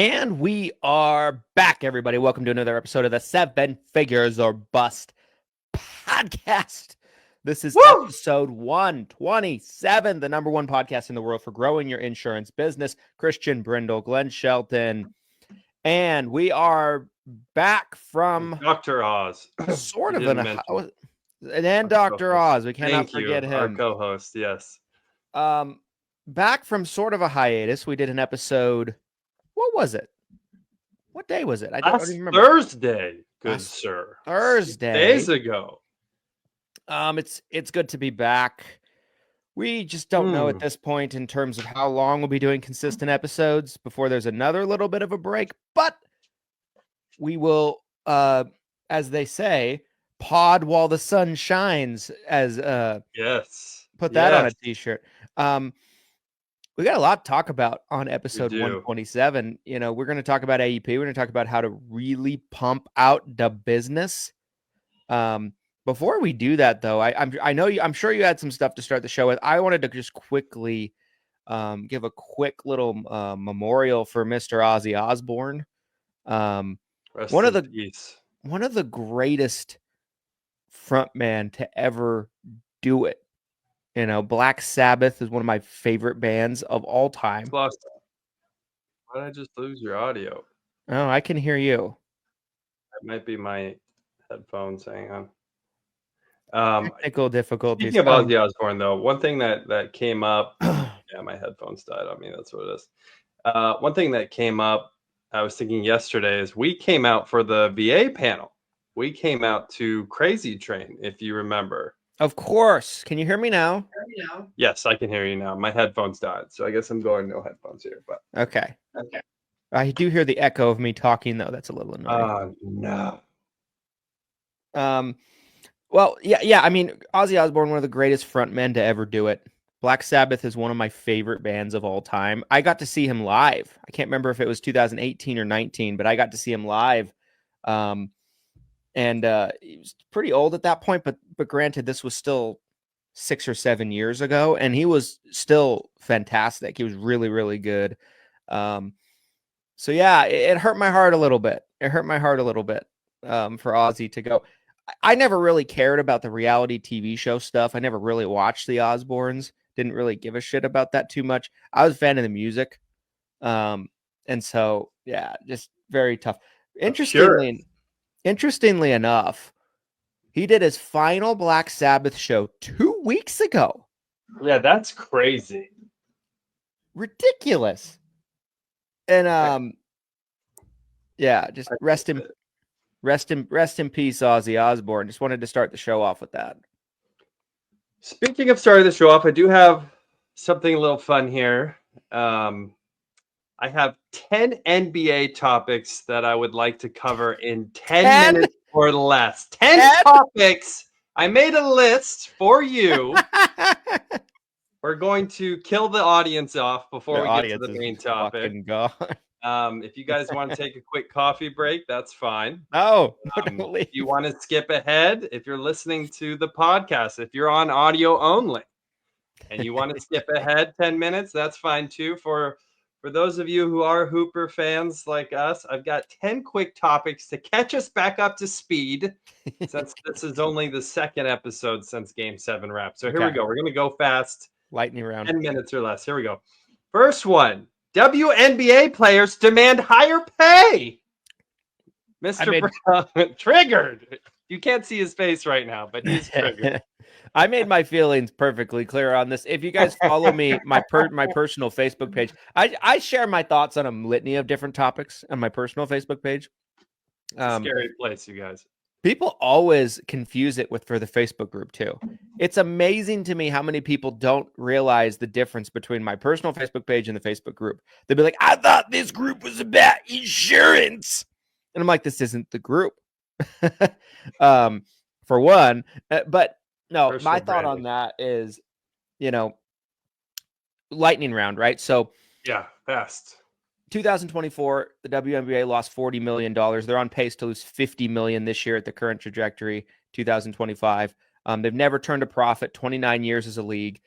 And we are back, everybody. Welcome to another episode of the Seven Figures or Bust podcast. This is episode 127, the number one podcast in the world for growing your insurance business. Christian Brindle, Glenn Shelton, and we are back from Dr. Oz. Sort of and Dr. Oz. We cannot forget him. Our co-host, yes. Back from sort of a hiatus. We did an episode. What was it? What day was it? I don't remember. Thursday, sir. Thursday. Days ago. It's good to be back. We just don't know at this point in terms of how long we'll be doing consistent episodes before there's another little bit of a break, but we will, as they say, pod while the sun shines. As put that on a t-shirt. We got a lot to talk about on episode 127. You know, we're going to talk about AEP. We're going to talk about how to really pump out the business. Before we do that, though, I'm sure you had some stuff to start the show with. I wanted to just quickly give a quick little memorial for Mr. Ozzy Osbourne. One of the greatest frontman to ever do it. You know, Black Sabbath is one of my favorite bands of all time. Why did I just lose your audio? Oh, I can hear you. That might be my headphones. Hang on. Technical difficulties. Speaking of Ozzy Osbourne, though, one thing that came up. Yeah, my headphones died on me. That's what it is. One thing that came up, I was thinking yesterday, is we came out for the VA panel. We came out to Crazy Train, if you remember. Of course. Can you hear me now? Yes, I can hear you now. My headphones died, so I guess I'm going no headphones here. But okay. I do hear the echo of me talking, though. That's a little annoying. No. Well, yeah. I mean, Ozzy Osbourne, one of the greatest frontmen to ever do it. Black Sabbath is one of my favorite bands of all time. I got to see him live. I can't remember if it was 2018 or 19, but I got to see him live. And he was pretty old at that point, but granted, this was still 6 or 7 years ago, and he was still fantastic. He was really, really good. So yeah, it hurt my heart a little bit. For Ozzy to go. I never really cared about the reality TV show stuff. I never really watched the Osbournes. Didn't really give a shit about that too much. I was a fan of the music. And so, yeah, just very tough. Interestingly enough, he did his final Black Sabbath show 2 weeks ago. Yeah, that's crazy. Ridiculous. And yeah, just rest in peace, Ozzy Osbourne. Just wanted to start the show off with that. Speaking of starting the show off, I do have something a little fun here. I have 10 NBA topics that I would like to cover in 10 minutes or less. 10 topics. I made a list for you. We're going to kill the audience off before we get to the main topic. If you guys want to take a quick coffee break, that's fine. No, if you want to skip ahead, if you're listening to the podcast, if you're on audio only and you want to skip ahead 10 minutes, that's fine too. For those of you who are Hooper fans like us, I've got 10 quick topics to catch us back up to speed since this is only the second episode since Game 7 wrapped. So here we go. We're going to go fast. Lightning round. 10 minutes or less. Here we go. First one. WNBA players demand higher pay. Mr. Brown, triggered. You can't see his face right now, but he's triggered. I made my feelings perfectly clear on this. If you guys follow me, my personal Facebook page, I share my thoughts on a litany of different topics on my personal Facebook page. Scary place, you guys. People always confuse it for the Facebook group too. It's amazing to me how many people don't realize the difference between my personal Facebook page and the Facebook group. They'll be like, I thought this group was about insurance. And I'm like, this isn't the group. For one, but no, personal my thought on that is, lightning round, right? So yeah, fast. 2024, the WNBA lost $40 million. They're on pace to lose $50 million this year at the current trajectory. 2025, they've never turned a profit. 29 years as a league.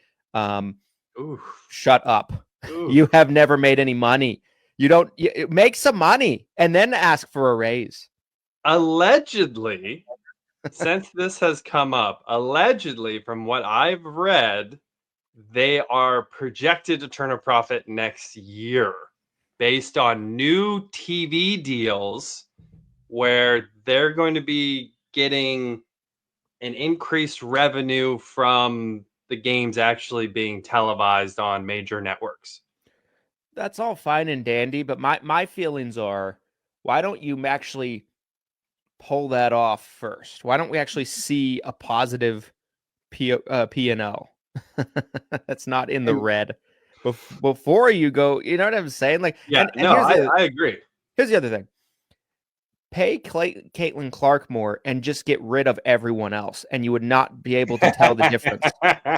Shut up. You have never made any money. make some money and then ask for a raise. Allegedly, since this has come up, allegedly, from what I've read, they are projected to turn a profit next year based on new TV deals where they're going to be getting an increased revenue from the games actually being televised on major networks. That's all fine and dandy, but my feelings are, why don't you actually pull that off first? Why don't we actually see a positive P&L that's not in the red before you go? You know what I'm saying? Like, yeah, and I agree. Here's the other thing. Pay Caitlin Clark more and just get rid of everyone else, and you would not be able to tell the difference.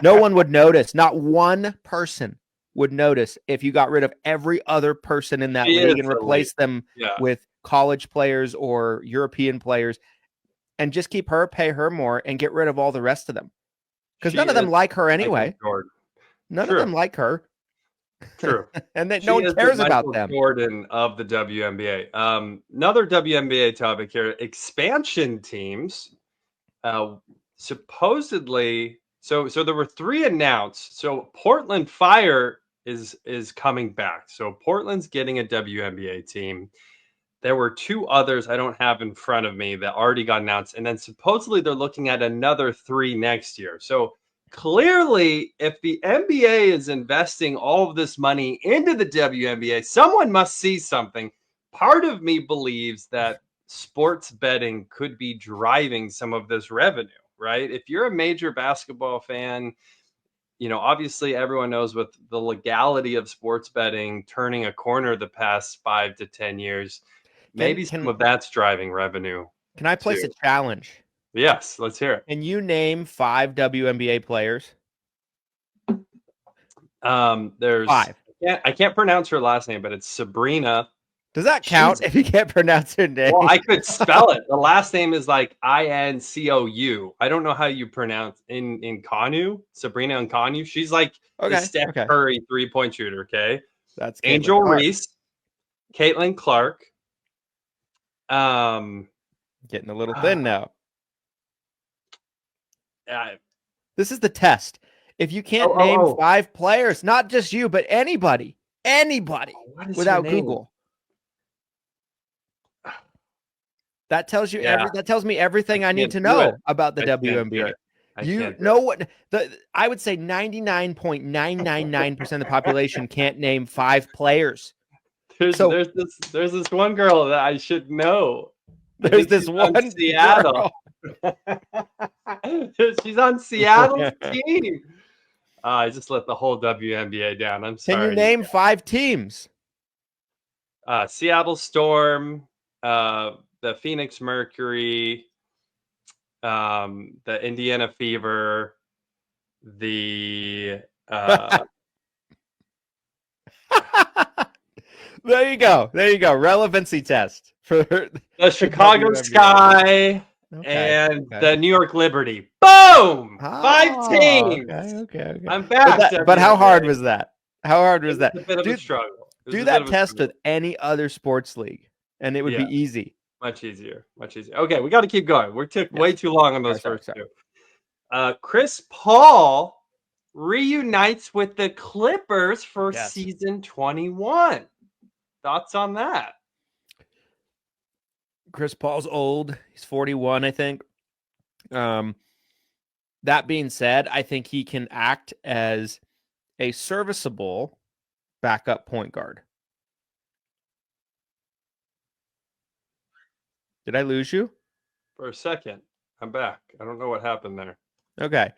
No one would notice. Not one person would notice if you got rid of every other person in that league and replaced them with college players or European players, and just keep her, pay her more, and get rid of all the rest of them. Because none of them like her anyway. None of them like her. True. And then no one cares about them. Jordan of the WNBA. Another WNBA topic here: expansion teams. Supposedly, so there were 3 announced. So Portland Fire is coming back. So Portland's getting a WNBA team. There were 2 others I don't have in front of me that already got announced, and then supposedly they're looking at another 3 next year. So clearly, if the NBA is investing all of this money into the WNBA, someone must see something. Part of me believes that sports betting could be driving some of this revenue, right? If you're a major basketball fan, obviously everyone knows with the legality of sports betting turning a corner the past 5 to 10 years, maybe some of that's driving revenue. Can I place a challenge? Yes, let's hear it. Can you name 5 WNBA players? There's 5. I can't pronounce her last name, but it's Sabrina. Does that count if you can't pronounce her name? Well, I could spell it. The last name is like Incou. I don't know how you pronounce in Kanu. Sabrina Nkanu. She's like the Steph Curry 3-point shooter. Okay, that's Angel Reese, Caitlin Clark. Getting a little thin now. This is the test. If you can't name 5 players, not just you, but anybody without Google, that tells you that tells me everything I need to know about the WNBA. You know what? I would say 99.999% of the population can't name 5 players. There's this one girl that I should know. There's this one Seattle. She's on Seattle's team. I just let the whole WNBA down. I'm sorry. Can you name 5 teams? Seattle Storm, the Phoenix Mercury, the Indiana Fever, the There you go. Relevancy test for the Chicago Sky and the New York Liberty. Boom! 5 teams. Okay. I'm back. But how hard was that? It's a bit of a struggle. Do that test with any other sports league, and it would be easy. Much easier. Okay, we got to keep going. We took way too long on those first 2. Chris Paul reunites with the Clippers for season 21. Thoughts on that? Chris Paul's old. He's 41, I think. That being said, I think he can act as a serviceable backup point guard. Did I lose you? For a second. I'm back. I don't know what happened there. Okay.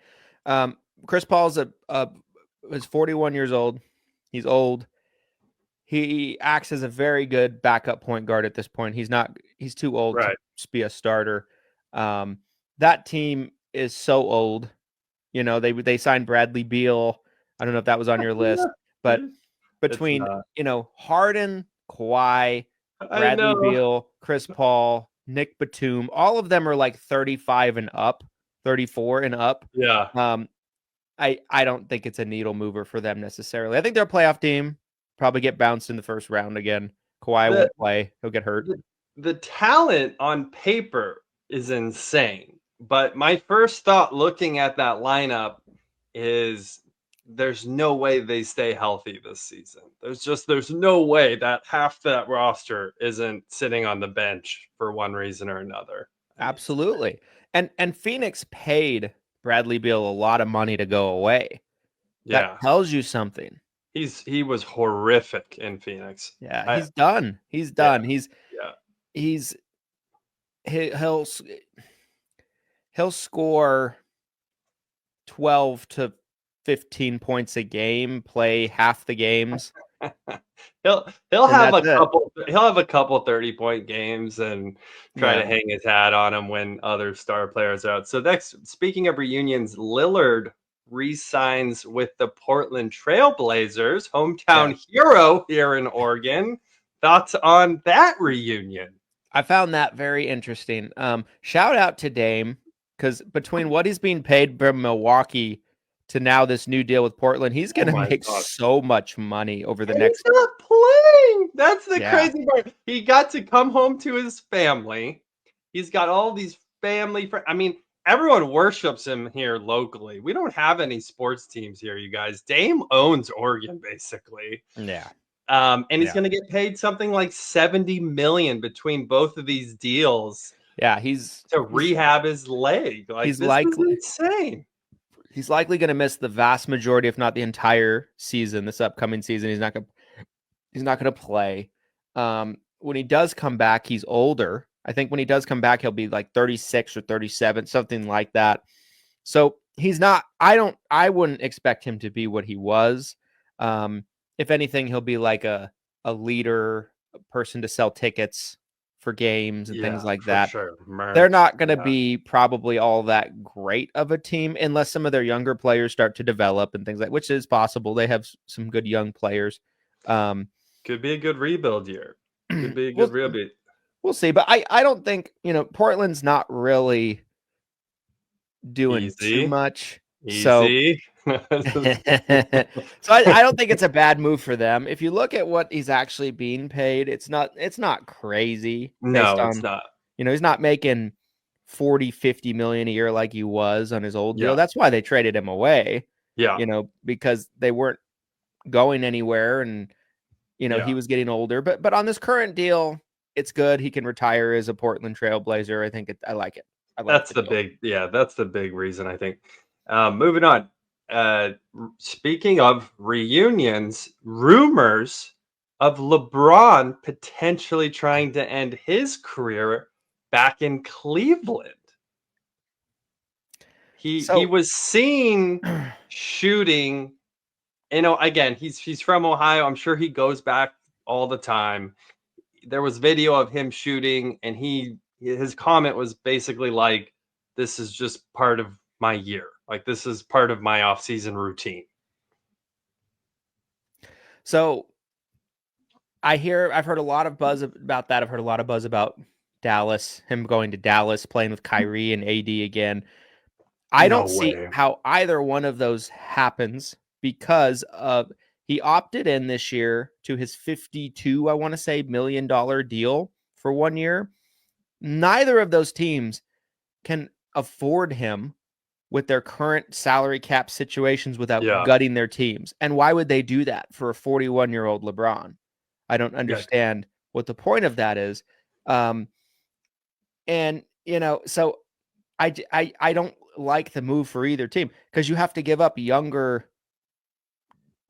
Chris Paul's is 41 years old. He's old. He acts as a very good backup point guard at this point. He's too old to just be a starter. That team is so old. They signed Bradley Beal. I don't know if that was on your list, but between, Harden, Kawhi, Bradley Beal, Chris Paul, Nick Batum, all of them are like 35 and up, 34 and up. Yeah. I don't think it's a needle mover for them necessarily. I think they're a playoff team. probably get bounced in the first round again. Kawhi won't play. He'll get hurt. The talent on paper is insane. But my first thought looking at that lineup is there's no way they stay healthy this season. There's no way that half that roster isn't sitting on the bench for one reason or another. Absolutely. And Phoenix paid Bradley Beal a lot of money to go away. That tells you something. He was horrific in Phoenix. Yeah, he's done. He's done. He'll score 12 to 15 points a game, play half the games. He'll have a couple 30-point games and try to hang his hat on him when other star players are out. So next, speaking of reunions, Lillard re-signs with the Portland Trailblazers, hometown hero here in Oregon. Thoughts on that reunion? I found that very interesting. Shout out to Dame, because between what he's being paid from Milwaukee to now this new deal with Portland, he's going to make so much money over the next. He's not playing. That's the crazy part. He got to come home to his family. He's got all these family friends. I mean, everyone worships him here locally. We don't have any sports teams here, you guys. Dame owns Oregon, basically. Yeah. And he's going to get paid something like $70 million between both of these deals. Yeah, to rehab his leg. Like, he's this is insane. He's likely going to miss the vast majority, if not the entire season. This upcoming season, he's not going to play. When he does come back, he's older. I think when he does come back, he'll be like 36 or 37, something like that. So he's not. I wouldn't expect him to be what he was. If anything, he'll be like a leader, a person to sell tickets for games and things like that. Sure. They're not going to be probably all that great of a team unless some of their younger players start to develop and things like, which is possible. They have some good young players. Could be a good rebuild year. Could be a good rebuild. We'll see. But I don't think, Portland's not really doing too much. Easy. So I don't think it's a bad move for them. If you look at what he's actually being paid, it's not crazy. No, it's not. He's not making 40-50 million a year like he was on his old deal. That's why they traded him away. Yeah. Because they weren't going anywhere and he was getting older. But on this current deal, it's good. He can retire as a Portland Trailblazer. I think I like it. That's the big reason, I think. Moving on. Speaking of reunions, rumors of LeBron potentially trying to end his career back in Cleveland. He was seen shooting. Again, he's from Ohio. I'm sure he goes back all the time. There was video of him shooting, and his comment was basically like, "This is just part of my year. Like, this is part of my off-season routine." So I've heard a lot of buzz about that. I've heard a lot of buzz about Dallas, him going to Dallas, playing with Kyrie and AD again. I don't see how either one of those happens because he opted in this year to his $52 million deal for 1 year. Neither of those teams can afford him with their current salary cap situations without gutting their teams. And why would they do that for a 41-year-old LeBron? I don't understand what the point of that is. So I don't like the move for either team because you have to give up younger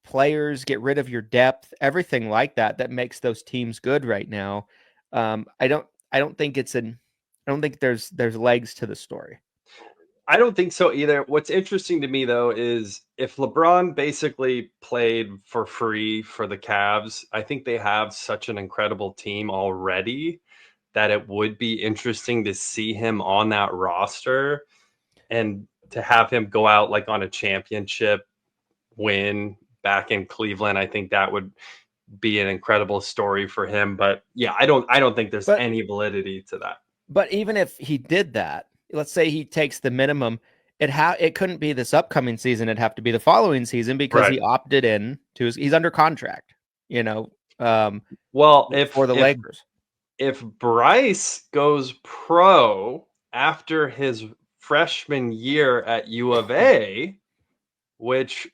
players, get rid of your depth, everything like that makes those teams good right now. I don't think there's legs to the story. I don't think so either. What's interesting to me, though, is if LeBron basically played for free for the Cavs, I think they have such an incredible team already that it would be interesting to see him on that roster and to have him go out like on a championship win back in Cleveland. I think that would be an incredible story for him. But yeah, I don't think there's any validity to that. But even if he did that, let's say he takes the minimum, it couldn't be this upcoming season. It'd have to be the following season because he opted in he's under contract. you know, Well, for the Lakers. if Bryce goes pro after his freshman year at U of A, which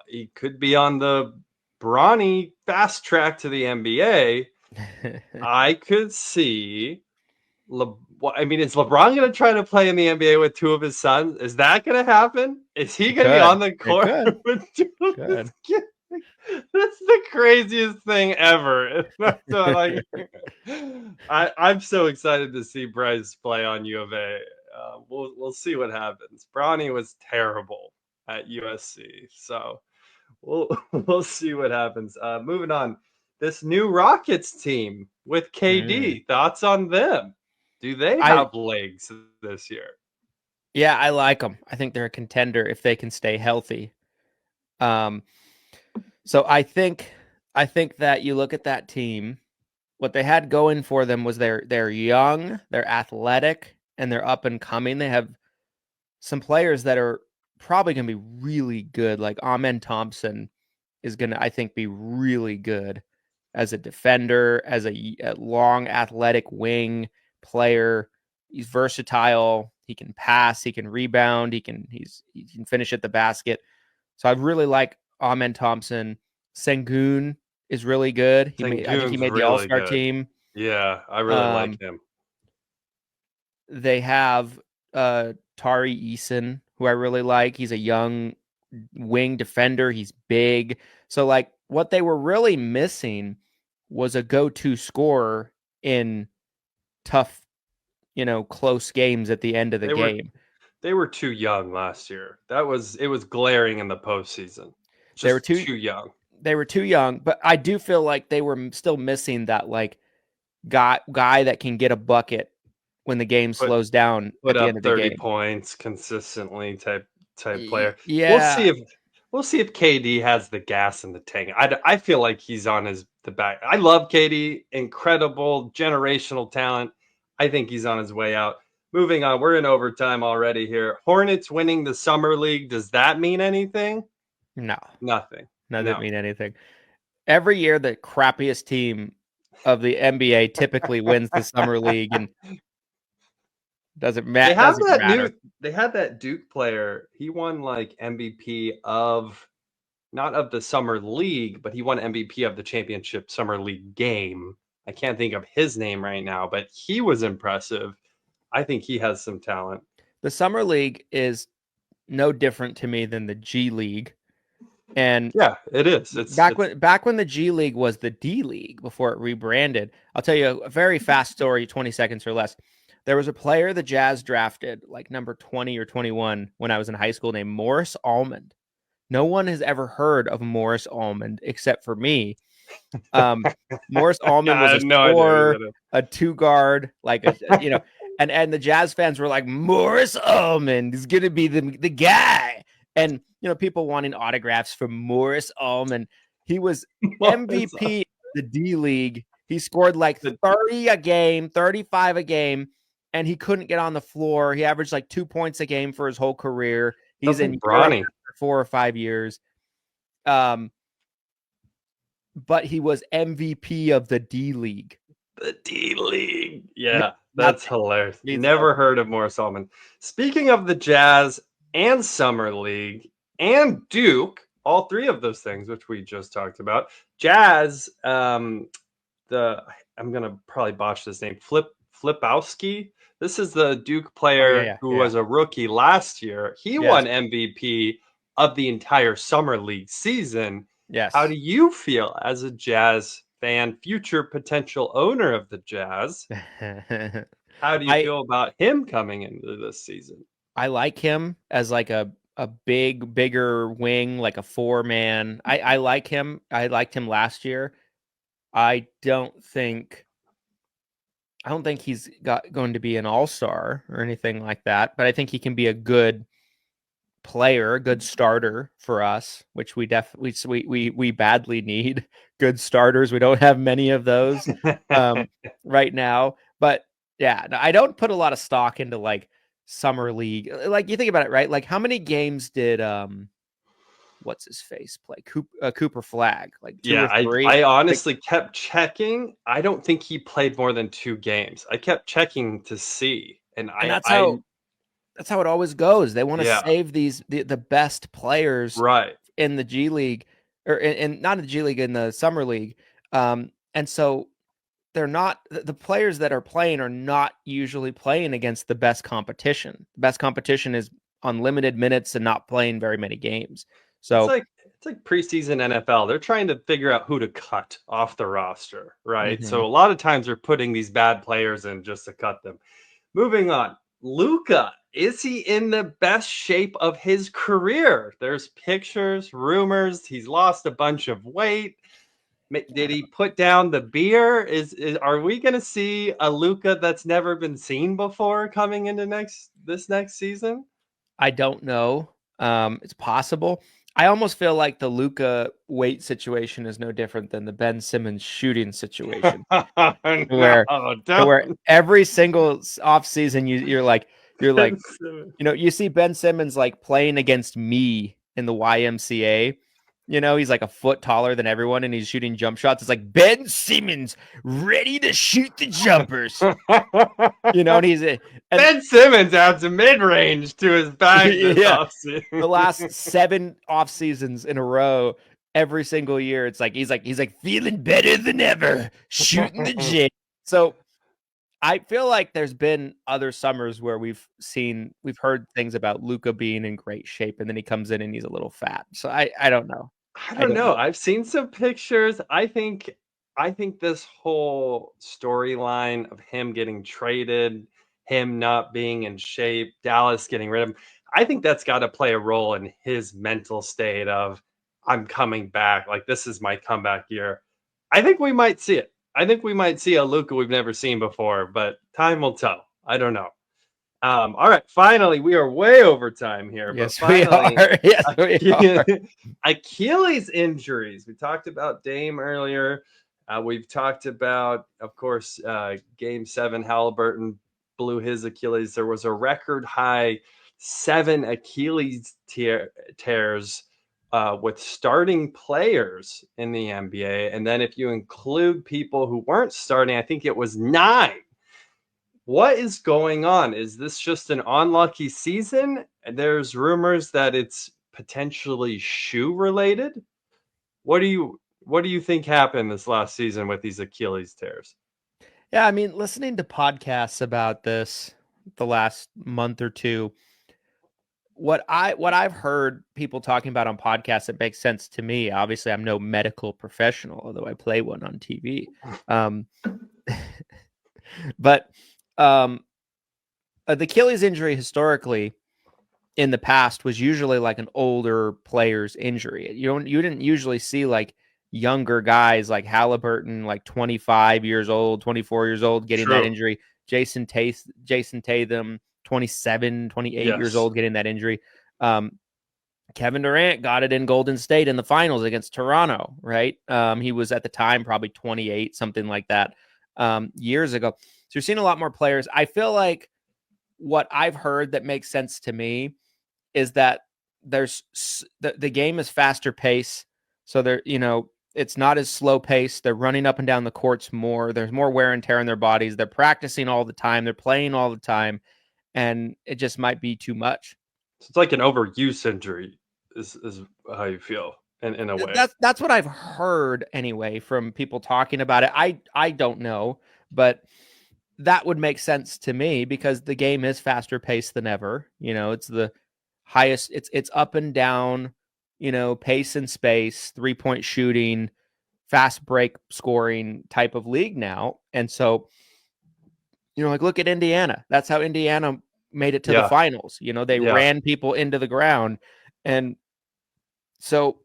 he could be on the Bronny fast track to the NBA, I could see. I mean, is LeBron going to try to play in the NBA with two of his sons? Is that going to happen? Is he going to be on the court with two of his kids? That's the craziest thing ever. So, like, I'm so excited to see Bryce play on U of A. We'll see what happens. Bronny was terrible at USC, so we'll see what happens. Moving on, this new Rockets team with KD. Thoughts on them? Do they have legs this year? Yeah, I like them. I think they're a contender if they can stay healthy. So I think that you look at that team, what they had going for them was they're young, they're athletic, and they're up and coming. They have some players that are probably going to be really good. Like Amen Thompson is going to, I think, be really good as a defender, as a long athletic wing player. He's versatile. He can pass. He can rebound. He can finish at the basket. So I really like Amen Thompson. Sengun is really good. I think he made the All-Star team. Yeah, I really like him. They have Tari Eason, who I really like. He's a young wing defender. He's big. So, like, what they were really missing was a go-to scorer in tough, close games at the end of the game. They were too young last year. It was glaring in the postseason. They were too young. They were too young, but I do feel like they were still missing that like guy that can get a bucket when the game slows down at the end of the game. 30 points consistently type player. Yeah. We'll see if KD has the gas in the tank. I feel like he's on the back. I love KD, incredible generational talent. I think he's on his way out. Moving on, we're in overtime already here. Hornets winning the summer league. Does that mean anything? No. Nothing. Doesn't mean anything. Every year, the crappiest team of the NBA typically wins the summer league, and doesn't matter. They had that Duke player. He won like MVP of not of the summer league, but he won MVP of the championship summer league game. I can't think of his name right now, but he was impressive. I think he has some talent. The summer league is no different to me than the G League. And yeah, it is. Back when the G League was the D League before it rebranded. I'll tell you a very fast story, 20 seconds or less. There was a player the Jazz drafted, like number 20 or 21, when I was in high school, named Morris Almond. No one has ever heard of Morris Almond except for me. Morris Almond was a scorer, a two-guard, and the Jazz fans were like, Morris Almond is going to be the guy. And, people wanting autographs from Morris Almond. He was MVP of the D League. He scored like 30 a game, 35 a game, and he couldn't get on the floor. He averaged like 2 points a game for his whole career. He's in Bronny for 4 or 5 years. But he was MVP of the D League. The D League. Yeah, that's hilarious. Never heard of Morris Almond. Speaking of the Jazz and Summer League and Duke, all three of those things, which we just talked about. Jazz, I'm going to probably botch this name, Flipowski. This is the Duke player who was a rookie last year. He won MVP of the entire Summer League season. Yes. How do you feel as a Jazz fan, future potential owner of the Jazz? How do you feel about him coming into this season? I like him as like a bigger wing, like a 4-man. I like him. I liked him last year. I don't think he's going to be an all-star or anything like that, but I think he can be a good player, a good starter for us, which we badly need good starters. We don't have many of those right now, but yeah, I don't put a lot of stock into like summer league. Like you think about it, right? Like how many games did what's his face play? Cooper Flag, like 2 Yeah, or 3. I honestly kept checking. I don't think he played more than 2 games. I kept checking to see, and And I I that's how it always goes. They want to yeah, save the best players right. in the G League, or in not in the G League, in the summer league. And so they're not, the players that are playing are not usually playing against the best competition. The best competition is on limited minutes and not playing very many games. It's So like preseason NFL. They're trying to figure out who to cut off the roster, right? So mhm. a lot of times they're putting these bad players in just to cut them. Moving on. Luca, is he in the best shape of his career? There's pictures, rumors. He's lost a bunch of weight. Did he put down the beer? Are we going to see a Luca that's never been seen before coming into this next season? I don't know. It's possible. I almost feel like the Luka weight situation is no different than the Ben Simmons shooting situation, No, where where don't. every single off season you're like, Ben Simmons. you see Ben Simmons like playing against me in the YMCA. He's like a foot taller than everyone and he's shooting jump shots. It's like Ben Simmons ready to shoot the jumpers. And Ben Simmons adds a mid-range to his bag this yeah, offseason. the last 7 off seasons in a row, every single year, it's like he's like feeling better than ever, shooting the jig. So I feel like there's been other summers where we've heard things about Luka being in great shape, and then he comes in and he's a little fat. So I don't know. I I don't don't know. know. I've seen some pictures. I think this whole storyline of him getting traded, him not being in shape, Dallas getting rid of him, I think that's got to play a role in his mental state of I'm coming back. Like this is my comeback year. I think we might see it. I think we might see a Luka we've never seen before, but time will tell. I don't know. All right, finally, we are way over time here, but Yes, we are. finally, Yes, we are. Achilles injuries. We talked about Dame earlier. We've talked about, of course, Game 7, Halliburton blew his Achilles. There was a record high 7 Achilles tears with starting players in the NBA. And then if you include people who weren't starting, I think it was 9. What is going on? Is this just an unlucky season? There's rumors that it's potentially shoe related. What do you think happened this last season with these Achilles tears? Yeah, I mean, listening to podcasts about this the last month or two, what I've heard people talking about on podcasts that makes sense to me. Obviously, I'm no medical professional, although I play one on TV. Um, but the Achilles injury historically in the past was usually like an older player's injury. You didn't usually see like younger guys like Halliburton, like 25 years old, 24 years old, getting that True. injury. Jason Tatum, 27, 28 years Yes. old, getting that injury. Kevin Durant got it in Golden State in the finals against Toronto, right? He was at the time probably 28, something like that, years ago. So you're seeing a lot more players. I feel like what I've heard that makes sense to me is that the game is faster pace. So it's not as slow pace. They're running up and down the courts more. There's more wear and tear in their bodies. They're practicing all the time. They're playing all the time. And it just might be too much. So it's like an overuse injury is how you feel in a way. That's what I've heard anyway from people talking about it. I don't know, but that would make sense to me because the game is faster paced than ever. It's the highest, it's up and down, pace and space, 3-point shooting, fast break scoring type of league now. And so, like look at Indiana. That's how Indiana made it to the Yeah. finals. They Yeah. ran people into the ground. And so,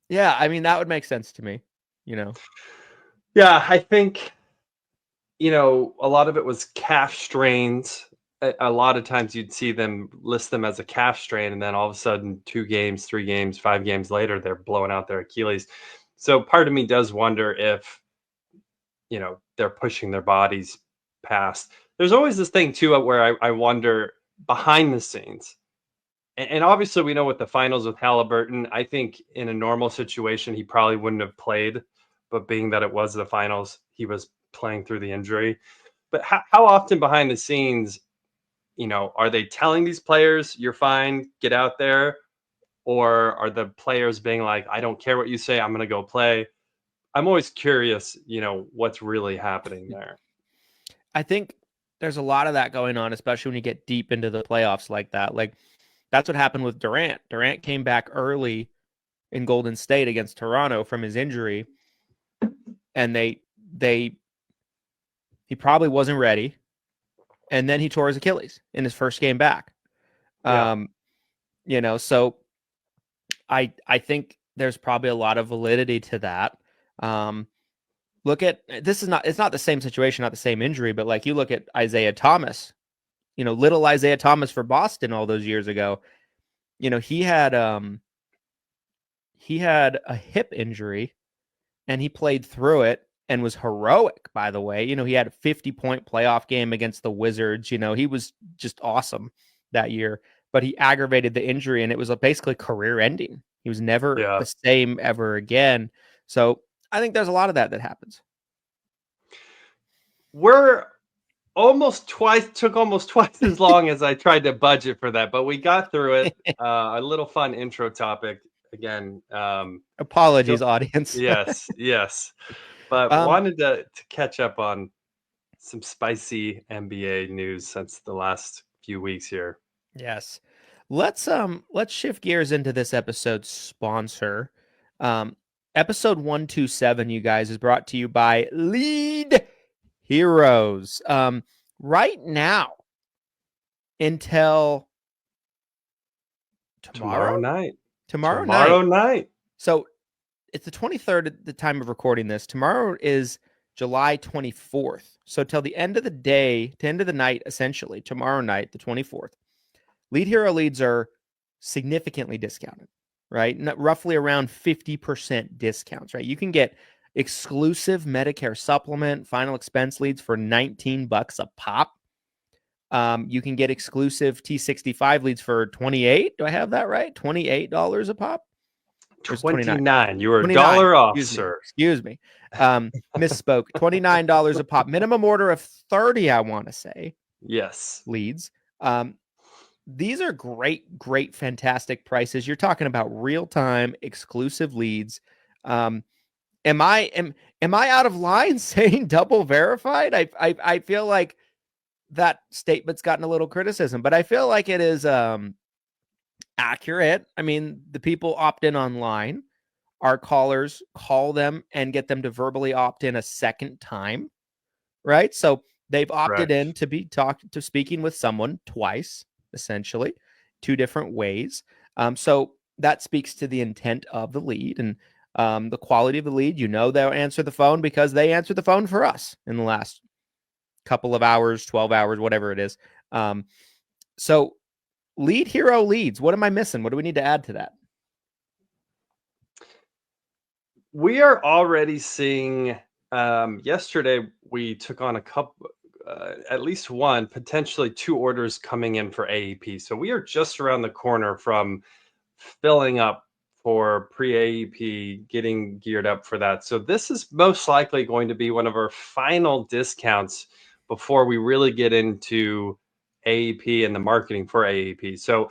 yeah, I mean, that would make sense to me, Yeah, I think a lot of it was calf strains. A lot of times you'd see them list them as a calf strain, and then all of a sudden 2 games, 3 games, 5 games later, they're blowing out their Achilles. So part of me does wonder if, they're pushing their bodies past. There's always this thing too where I wonder behind the scenes, and obviously we know what the finals with Halliburton. I think in a normal situation, he probably wouldn't have played, but being that it was the finals, he was playing through the injury. But how often behind the scenes, are they telling these players, you're fine, get out there? Or are the players being like, I don't care what you say, I'm going to go play? I'm always curious, what's really happening there. I think there's a lot of that going on, especially when you get deep into the playoffs like that. Like, that's what happened with Durant. Durant came back early in Golden State against Toronto from his injury, and he probably wasn't ready, and then he tore his Achilles in his first game back. Yeah. So I think there's probably a lot of validity to that. Look at this it's not the same situation, not the same injury, but like you look at Isaiah Thomas, little Isaiah Thomas for Boston all those years ago. He had a hip injury and he played through it and was heroic, by the way. He had a 50-point playoff game against the Wizards. He was just awesome that year, but he aggravated the injury and it was basically career ending. He was never the same ever again. So I think there's a lot of that happens. We're took almost twice as long as I tried to budget for that, but we got through it. A little fun intro topic again. Apologies, audience. Yes. But wanted to catch up on some spicy NBA news since the last few weeks here. Yes. Let's shift gears into this episode's sponsor. Episode 127, you guys, is brought to you by Lead Heroes. Right now, until tomorrow night. So it's the 23rd at the time of recording this. Tomorrow is July 24th. So till the end of the day, to end of the night, essentially, tomorrow night, the 24th, Lead Hero leads are significantly discounted, right? Roughly around 50% discounts, right? You can get exclusive Medicare supplement, final expense leads for $19 a pop. You can get exclusive T65 leads for $28. Do I have that right? $28 a pop? $29. You were $1 off, sir. Excuse me. Misspoke. $29 a pop. Minimum order of 30, I want to say. Yes. Leads. These are great, fantastic prices. You're talking about real-time exclusive leads. Am I out of line saying double verified? I feel like that statement's gotten a little criticism, but I feel like it is accurate. I mean, the people opt in online. Our callers call them and get them to verbally opt in a second time, right? So they've opted in to be speaking with someone twice, essentially, two different ways. So that speaks to the intent of the lead and the quality of the lead. They'll answer the phone because they answered the phone for us in the last couple of hours, 12 hours, whatever it is. So Lead Hero leads. What am I missing? What do we need to add to that? We are already seeing, yesterday we took on a couple, at least one, potentially two orders coming in for AEP. So we are just around the corner from filling up for pre-AEP, getting geared up for that. So this is most likely going to be one of our final discounts before we really get into AEP and the marketing for AEP. So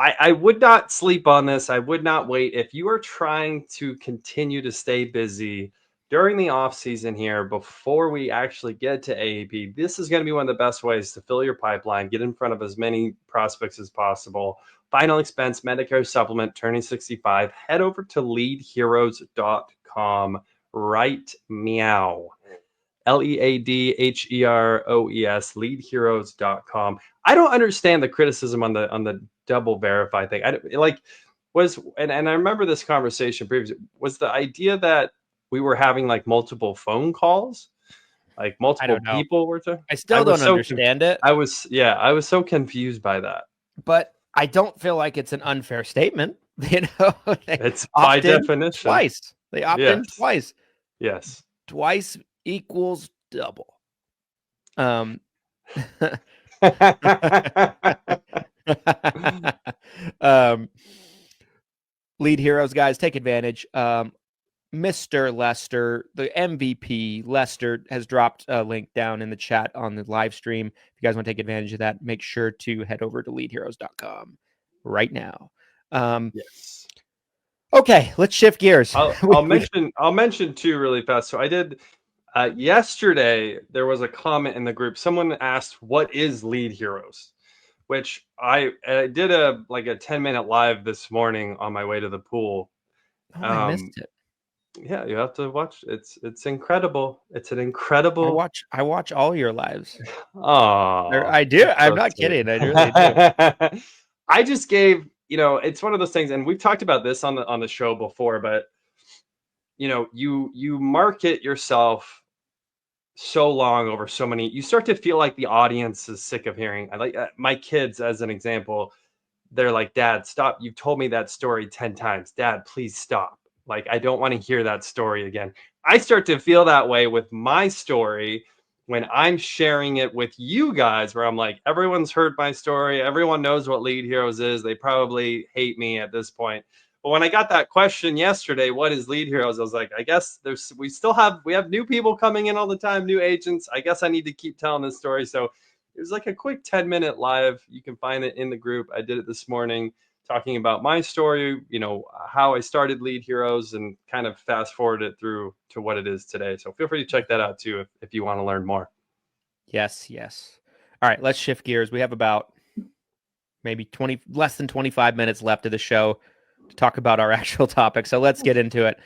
I would not sleep on this. I would not wait. If you are trying to continue to stay busy during the off season here, before we actually get to AEP, this is going to be one of the best ways to fill your pipeline, get in front of as many prospects as possible. Final expense, Medicare supplement, turning 65. Head over to leadheroes.com right meow. LEADHEROES, leadheroes.com. I don't understand the criticism on the double verify thing. And I remember this conversation previously. Was the idea that we were having like multiple phone calls? Like multiple people were to? I still don't understand it. I was so confused by that. But I don't feel like it's an unfair statement. It's by definition. Twice. They opt in twice. Yes. Twice equals double. Lead heroes, guys, take advantage. Mr. Lester, the MVP, Lester, has dropped a link down in the chat on the live stream. If you guys want to take advantage of that, make sure to head over to leadheroes.com right now. Yes. Okay, let's shift gears. I'll mention two really fast. So I did yesterday. There was a comment in the group. Someone asked, "What is Lead Heroes?" Which I did a 10-minute live this morning on my way to the pool. Oh, I missed it. Yeah, you have to watch. It's incredible. It's an incredible. I watch all your lives. Oh, I do. I'm not kidding. I really do. I just gave, it's one of those things, and we've talked about this on the show before, but you market yourself so long over so many, you start to feel like the audience is sick of hearing. I like my kids as an example. They're like, "Dad, stop. You've told me that story 10 times. Dad, please stop. Like, I don't want to hear that story again." I start to feel that way with my story when I'm sharing it with you guys, where I'm like, everyone's heard my story. Everyone knows what Lead Heroes is. They probably hate me at this point. But when I got that question yesterday, what is Lead Heroes? I was like, I guess we have new people coming in all the time, new agents. I guess I need to keep telling this story. So it was like a quick 10-minute live. You can find it in the group. I did it this morning, talking about my story, how I started Lead Heroes, and kind of fast forward it through to what it is today. So feel free to check that out too if you want to learn more. Yes. All right, let's shift gears. We have about maybe less than 25 minutes left of the show to talk about our actual topic. So let's get into it.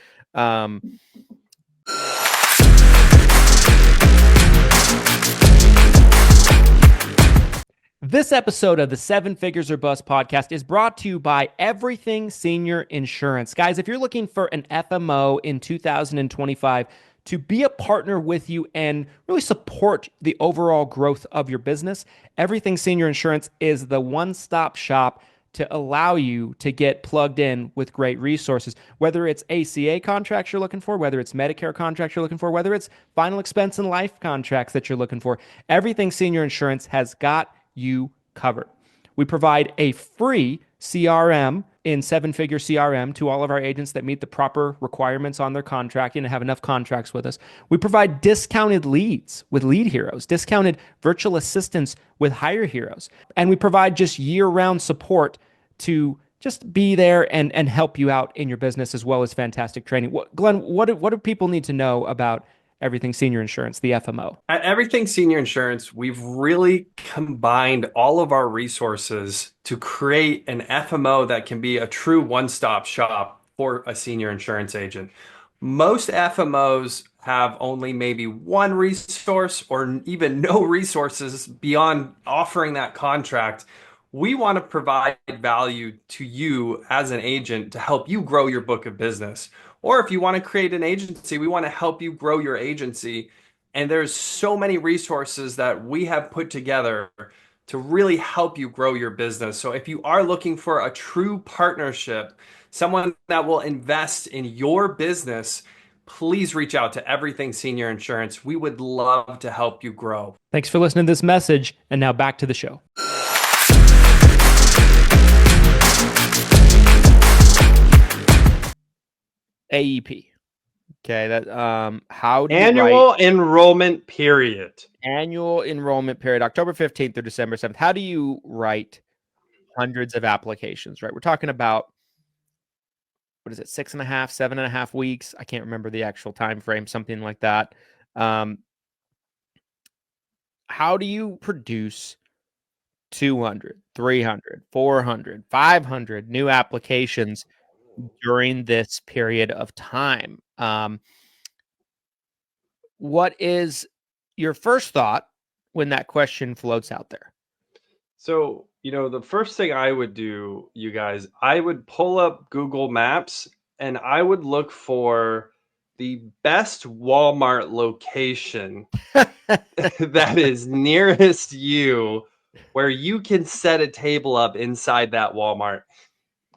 This episode of the Seven Figures or Bust podcast is brought to you by Everything Senior Insurance. Guys, if you're looking for an FMO in 2025 to be a partner with you and really support the overall growth of your business, Everything Senior Insurance is the one-stop shop to allow you to get plugged in with great resources. Whether it's ACA contracts you're looking for, whether it's Medicare contracts you're looking for, whether it's final expense and life contracts that you're looking for, Everything Senior Insurance has got you covered. We provide a free CRM in seven-figure CRM to all of our agents that meet the proper requirements on their contracting and have enough contracts with us. We provide discounted leads with Lead Heroes, discounted virtual assistants with Hire Heroes, and we provide just year-round support to just be there and help you out in your business, as well as fantastic training. Glenn, what do people need to know about Everything Senior Insurance, the FMO? At Everything Senior Insurance, we've really combined all of our resources to create an FMO that can be a true one-stop shop for a senior insurance agent. Most FMOs have only maybe one resource or even no resources beyond offering that contract. We want to provide value to you as an agent to help you grow your book of business. Or if you want to create an agency, we want to help you grow your agency. And there's so many resources that we have put together to really help you grow your business. So if you are looking for a true partnership, someone that will invest in your business, please reach out to Everything Senior Insurance. We would love to help you grow. Thanks for listening to this message. And now back to the show. AEP. Okay, that how do annual enrollment period. Annual enrollment period, October 15th through December 7th. How do you write hundreds of applications, right? We're talking about, what is it, 6.5, 7.5 weeks? I can't remember the actual time frame, something like that. How do you produce 200, 300, 400, 500 new applications during this period of time? What is your first thought when that question floats out there? So, the first thing I would do, you guys, I would pull up Google Maps and I would look for the best Walmart location that is nearest you, where you can set a table up inside that Walmart.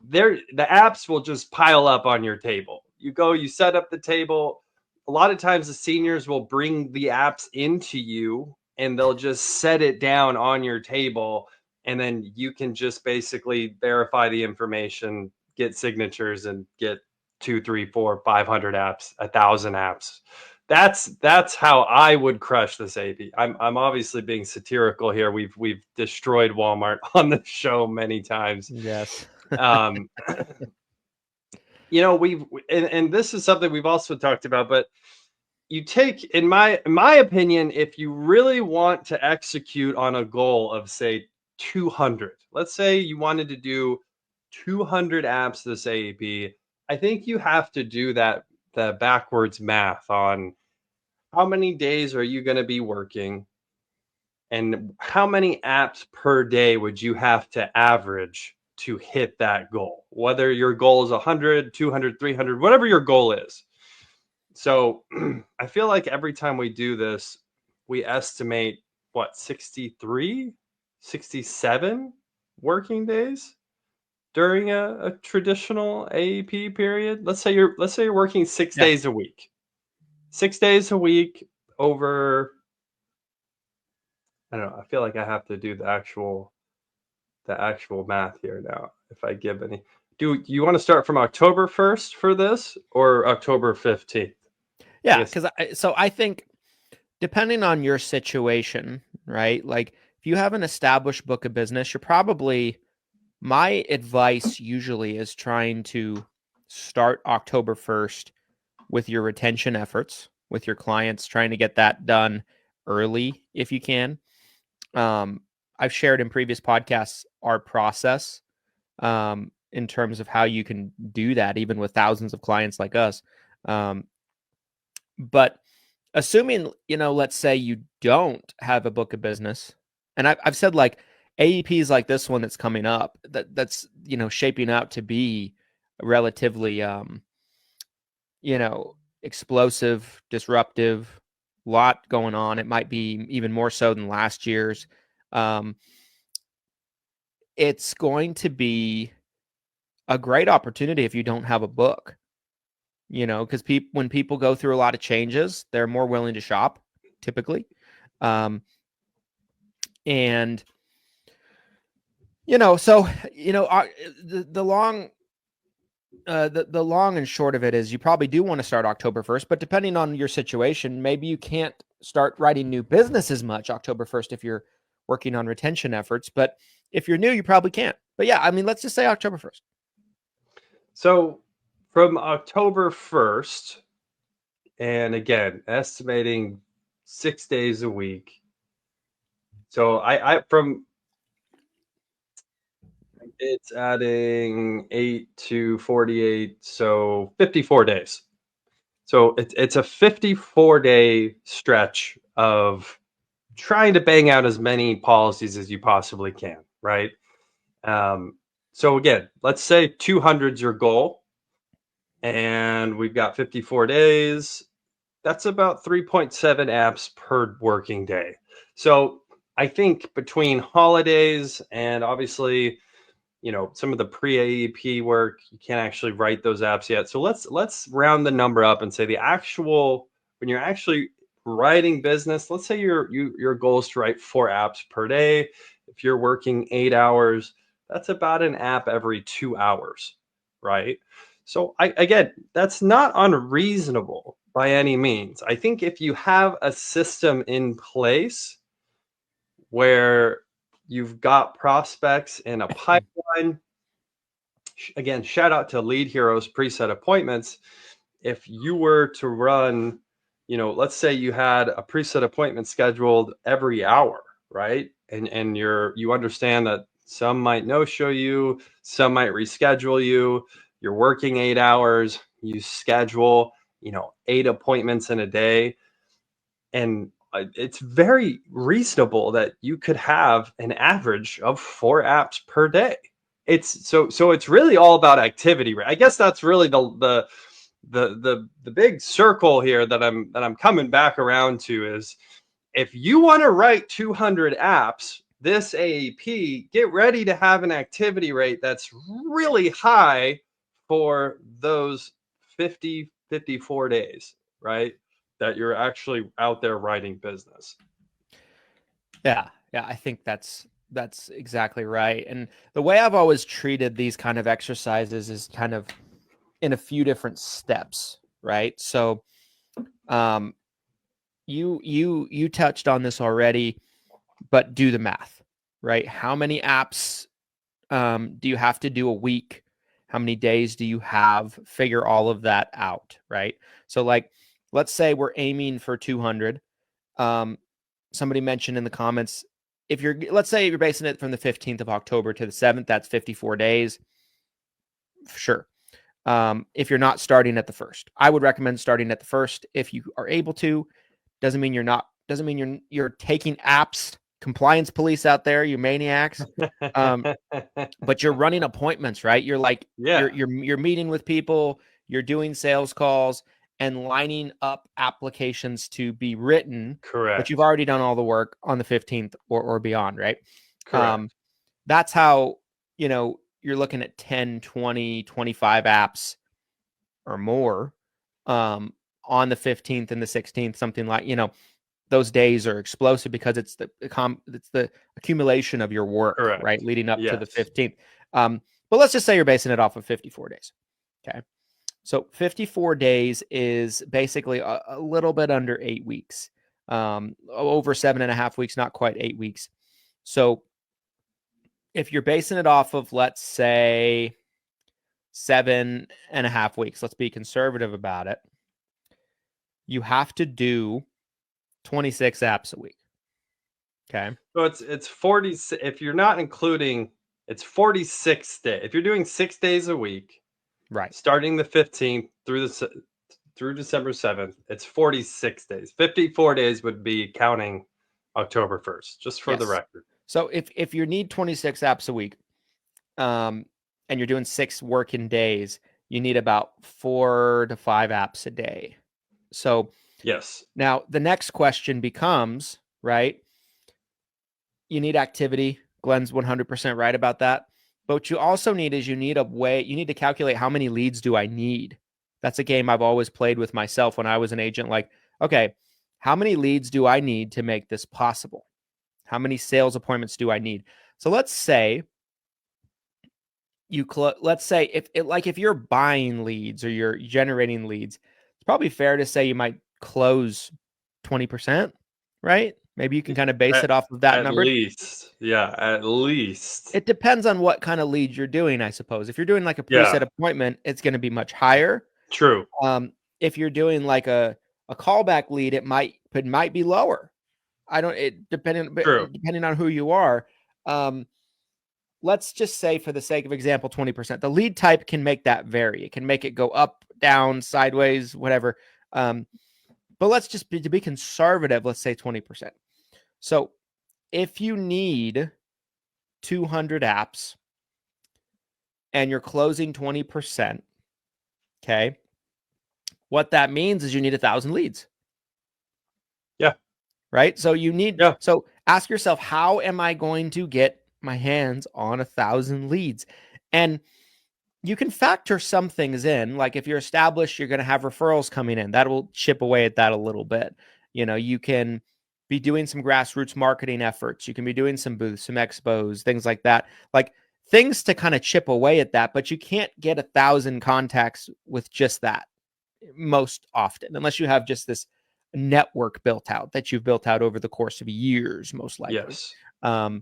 The apps will just pile up on your table. You go, you set up the table. A lot of times the seniors will bring the apps into you and they'll just set it down on your table. and then you can just basically verify the information, get signatures, and get 2, 3, 4, 500 apps, 1,000 apps. That's how I would crush this AEP. I'm obviously being satirical here. We've destroyed Walmart on the show many times. Yes. You know, and this is something we've also talked about, but you take, in my opinion, if you really want to execute on a goal of, say, 200, let's say you wanted to do 200 apps this AEP, I think you have to do the backwards math on how many days are you going to be working and how many apps per day would you have to average to hit that goal, whether your goal is 100, 200, 300, whatever your goal is. So I feel like every time we do this, we estimate 63, 67 working days during a traditional AEP period. Let's say you're working 6 days a week. 6 days a week over, I don't know, I feel like I have to do the actual math here now. If I give any, do you want to start from October 1st for this or October 15th? Yeah, because I think depending on your situation, right? Like if you have an established book of business, you're probably, my advice usually is trying to start October 1st with your retention efforts with your clients, trying to get that done early if you can. I've shared in previous podcasts our process in terms of how you can do that, even with thousands of clients like us. But assuming, let's say you don't have a book of business, and I've said like AEPs like this one that's coming up, that's shaping up to be relatively explosive, disruptive, lot going on. It might be even more so than last year's. It's going to be a great opportunity if you don't have a book, because when people go through a lot of changes, they're more willing to shop typically. And so the long the long and short of it is you probably do want to start October 1st, but depending on your situation, maybe you can't start writing new business as much October 1st if you're working on retention efforts. But if you're new, you probably can't. But yeah, I mean, let's just say October 1st. So from October 1st, and again, estimating 6 days a week. So it's adding 8 to 48, so 54 days. So it's a 54-day stretch of trying to bang out as many policies as you possibly can, right? So again, let's say 200 is your goal, and we've got 54 days. That's about 3.7 apps per working day. So I think between holidays and obviously, some of the pre-AEP work, you can't actually write those apps yet. So let's round the number up and say when you're actually writing business, let's say your goal is to write 4 apps per day. If you're working 8 hours, that's about an app every 2 hours, right? So again, that's not unreasonable by any means. I think if you have a system in place where you've got prospects in a pipeline, again, shout out to Lead Heroes preset appointments. If you were to run, let's say you had a preset appointment scheduled every hour, right? And you understand that some might no-show you, some might reschedule you. You're working 8 hours, you schedule, 8 appointments in a day. And it's very reasonable that you could have an average of 4 apps per day. It's so it's really all about activity, right? I guess that's really the big circle here that I'm coming back around to is, if you want to write 200 apps this AEP, get ready to have an activity rate that's really high for those 54 days, right? That you're actually out there writing business. Yeah. I think that's That's exactly right. And the way I've always treated these kind of exercises is kind of in a few different steps, right? So you touched on this already, but do the math, right? How many apps do you have to do a week? How many days do you have? Figure all of that out, right? So like, let's say we're aiming for 200. Somebody mentioned in the comments, let's say you're basing it from the 15th of October to the 7th, that's 54 days. Sure. If you're not starting at the first, I would recommend starting at the first if you are able to. Doesn't mean you're taking apps, compliance police out there, you maniacs. But you're running appointments, right? You're like, you're meeting with people, you're doing sales calls and lining up applications to be written. Correct. But you've already done all the work on the 15th or beyond, right? Correct. That's how, you're looking at 10, 20, 25 apps or more on the 15th and the 16th, something like, those days are explosive because it's the accumulation of your work, Correct. right? Leading up to the 15th. But let's just say you're basing it off of 54 days. Okay. So 54 days is basically a little bit under 8 weeks, over 7.5 weeks, not quite 8 weeks. So if you're basing it off of, let's say 7.5 weeks, let's be conservative about it. You have to do 26 apps a week. Okay. So it's 40. If you're not including, it's 46 days. If you're doing 6 days a week, right, starting the 15th through December 7th, it's 46 days. 54 days would be counting October 1st, just for the record. So if you need 26 apps a week, and you're doing 6 working days, you need about 4 to 5 apps a day. So yes. Now the next question becomes, right? You need activity. Glenn's 100% right about that. But what you also need is you need to calculate how many leads do I need. That's a game I've always played with myself when I was an agent. Like, okay, how many leads do I need to make this possible? How many sales appointments do I need? So let's say if you're buying leads or you're generating leads, it's probably fair to say you might close 20%, right? Maybe you can kind of base it off of that number. At least. Yeah, at least. It depends on what kind of lead you're doing, I suppose. If you're doing like a preset appointment, it's going to be much higher. True. If you're doing like a callback lead, it might be lower. Depending on who you are. Let's just say, for the sake of example, 20%. The lead type can make that vary. It can make it go up, down, sideways, whatever. But let's just to be conservative, let's say 20%. So if you need 200 apps and you're closing 20%, okay, what that means is you need 1,000 leads. Yeah. Right? So so ask yourself, how am I going to get my hands on 1,000 leads? And you can factor some things in. Like if you're established, you're going to have referrals coming in. That will chip away at that a little bit. You can be doing some grassroots marketing efforts. You can be doing some booths, some expos, things like that. Like things to kind of chip away at that, but you can't get 1,000 contacts with just that most often, unless you have just this network built out that you've built out over the course of years, most likely. Yes. And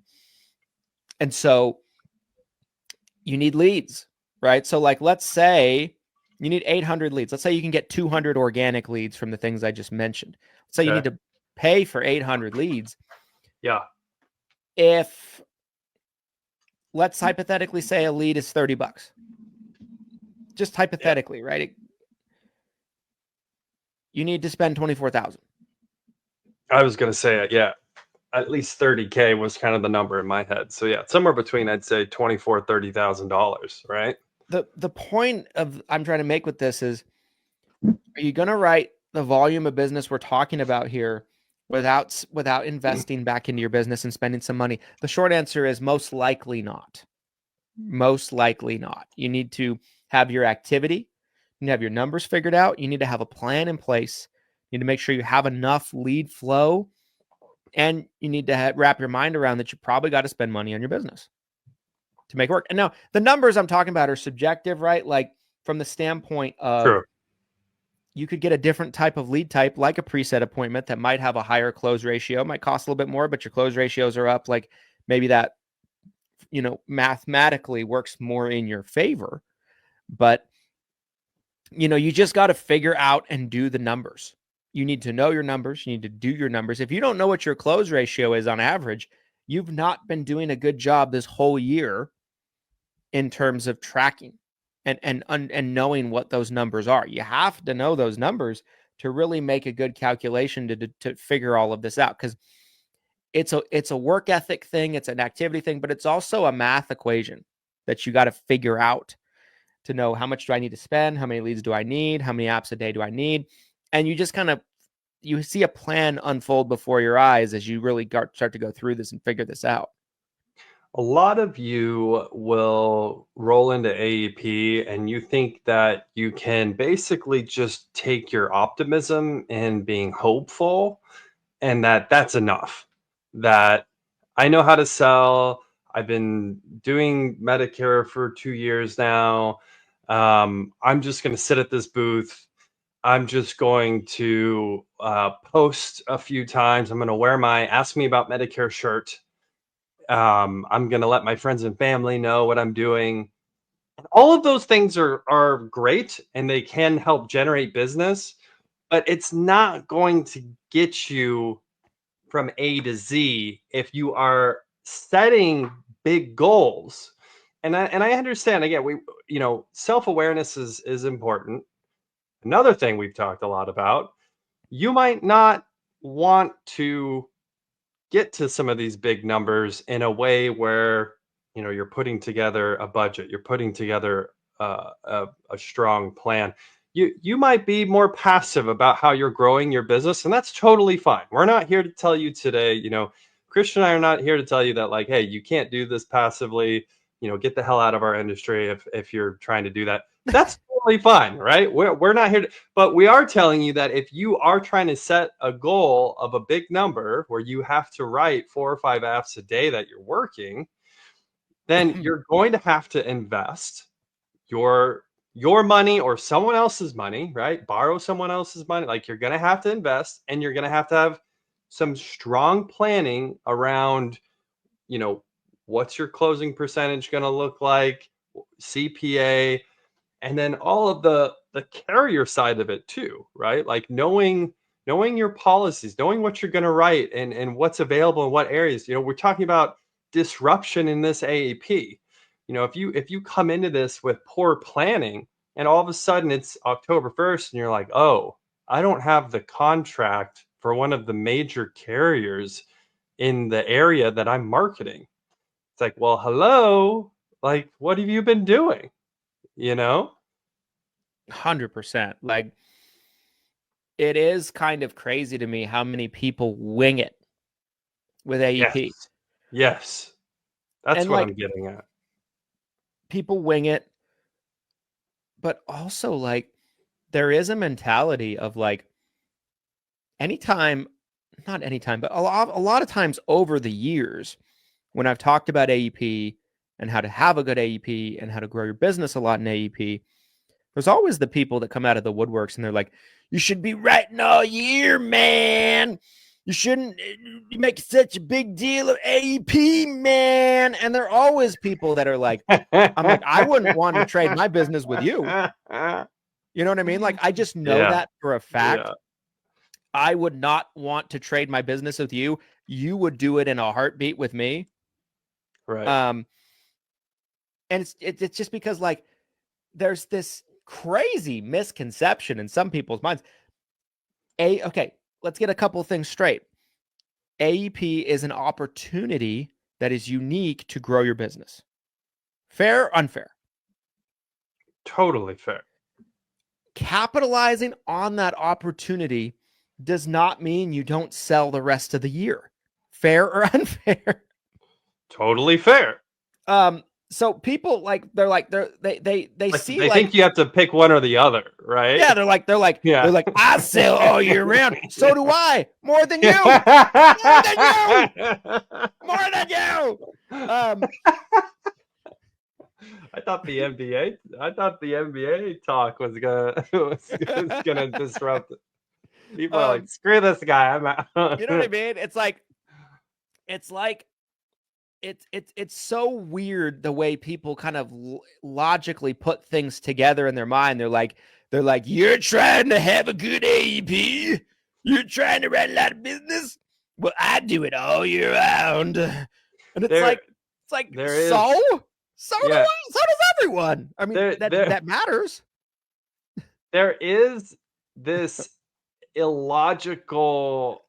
so you need leads, right? So like, let's say you need 800 leads. Let's say you can get 200 organic leads from the things I just mentioned. So you need to pay for 800 leads. Yeah. If let's hypothetically say a lead is $30, just hypothetically, right? You need to spend 24,000. I was going to say, at least 30K was kind of the number in my head. So somewhere between, I'd say $24,000-$30,000, right? The point I'm trying to make with this is, are you going to write the volume of business we're talking about here without investing back into your business and spending some money? The short answer is most likely not. Most likely not. You need to have your activity. You need to have your numbers figured out. You need to have a plan in place. You need to make sure you have enough lead flow And you need to wrap your mind around that you probably got to spend money on your business to make it work. And now the numbers I'm talking about are subjective, right? Like from the standpoint of True. you could get a different type of lead type, like a preset appointment that might have a higher close ratio, might cost a little bit more, but your close ratios are up. Like maybe that, mathematically works more in your favor. But, you just got to figure out and do the numbers. You need to know your numbers. You need to do your numbers. If you don't know what your close ratio is on average, you've not been doing a good job this whole year in terms of tracking and knowing what those numbers are. You have to know those numbers to really make a good calculation to figure all of this out, because it's a work ethic thing, it's an activity thing, but it's also a math equation that you got to figure out to know how much do I need to spend, how many leads do I need, how many apps a day do I need, and you just you see a plan unfold before your eyes as you really start to go through this and figure this out. A lot of you will roll into AEP and you think that you can basically just take your optimism and being hopeful and that's enough. That I know how to sell. I've been doing Medicare for 2 years now. I'm just going to sit at this booth. I'm just going to post a few times. I'm going to wear my Ask Me About Medicare shirt. I'm going to let my friends and family know what I'm doing. All of those things are great and they can help generate business, but it's not going to get you from A to Z if you are setting big goals. And I understand, again, self-awareness is important. Another thing we've talked a lot about, you might not want to get to some of these big numbers in a way where you're putting together a budget, you're putting together a strong plan. You might be more passive about how you're growing your business, and that's totally fine. We're not here to tell you today, Christian and I are not here to tell you that, like, hey, you can't do this passively, get the hell out of our industry if you're trying to do that. That's totally fine, right? We're not here to, but we are telling you that if you are trying to set a goal of a big number where you have to write 4 or 5 apps a day that you're working, then you're going to have to invest your money or someone else's money, right? Borrow someone else's money. Like, you're going to have to invest, and you're going to have some strong planning around, what's your closing percentage going to look like, CPA, and then all of the carrier side of it too, right? Like knowing your policies, knowing what you're going to write and what's available in what areas. We're talking about disruption in this AEP. If you come into this with poor planning and all of a sudden it's October 1st and you're like, oh, I don't have the contract for one of the major carriers in the area that I'm marketing. It's like, well, hello, like, what have you been doing? 100%. Like, it is kind of crazy to me how many people wing it with AEP. Yes. That's what I'm getting at. People wing it, but also, like, there is a mentality of, like, not anytime, but a lot of times over the years when I've talked about AEP and how to have a good AEP and how to grow your business a lot in AEP, there's always the people that come out of the woodworks and they're like, you should be writing all year, man. You shouldn't make such a big deal of AEP, man. And there are always people that are like, I'm like, I wouldn't want to trade my business with you. You know what I mean? Like, I just know that for a fact. Yeah. I would not want to trade my business with you. You would do it in a heartbeat with me. Right. And it's just because, like, there's this crazy misconception in some people's minds. Okay, let's get a couple of things straight. AEP is an opportunity that is unique to grow your business. Fair or unfair? Totally fair. Capitalizing on that opportunity does not mean you don't sell the rest of the year. Fair or unfair? Totally fair. So people like they Like see they like think you have to pick one or the other, right? yeah, they're like I sell all year round. So do I. More than you. More than you. More than you. I thought the NBA talk was gonna was gonna disrupt it. People are like, screw this guy. I'm out. You know what I mean? It's like it's so weird the way people kind of logically put things together in their mind. They're like, you're trying to have a good AEP. You're trying to run a lot of business. Well, I do it all year round. And it's There so do yeah. I. So does everyone. I mean, that matters. There is this illogical,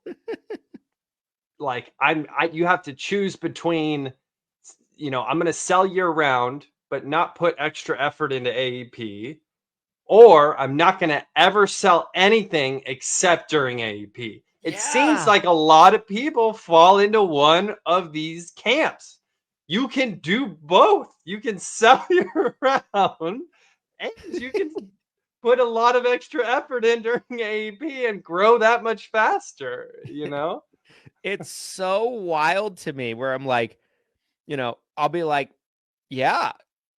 like you have to choose between, I'm going to sell year round, but not put extra effort into AEP, or I'm not going to ever sell anything except during AEP. It seems like a lot of people fall into one of these camps. You can do both. You can sell year round, and you can put a lot of extra effort in during AEP and grow that much faster, It's so wild to me where I'm like, I'll be like, yeah,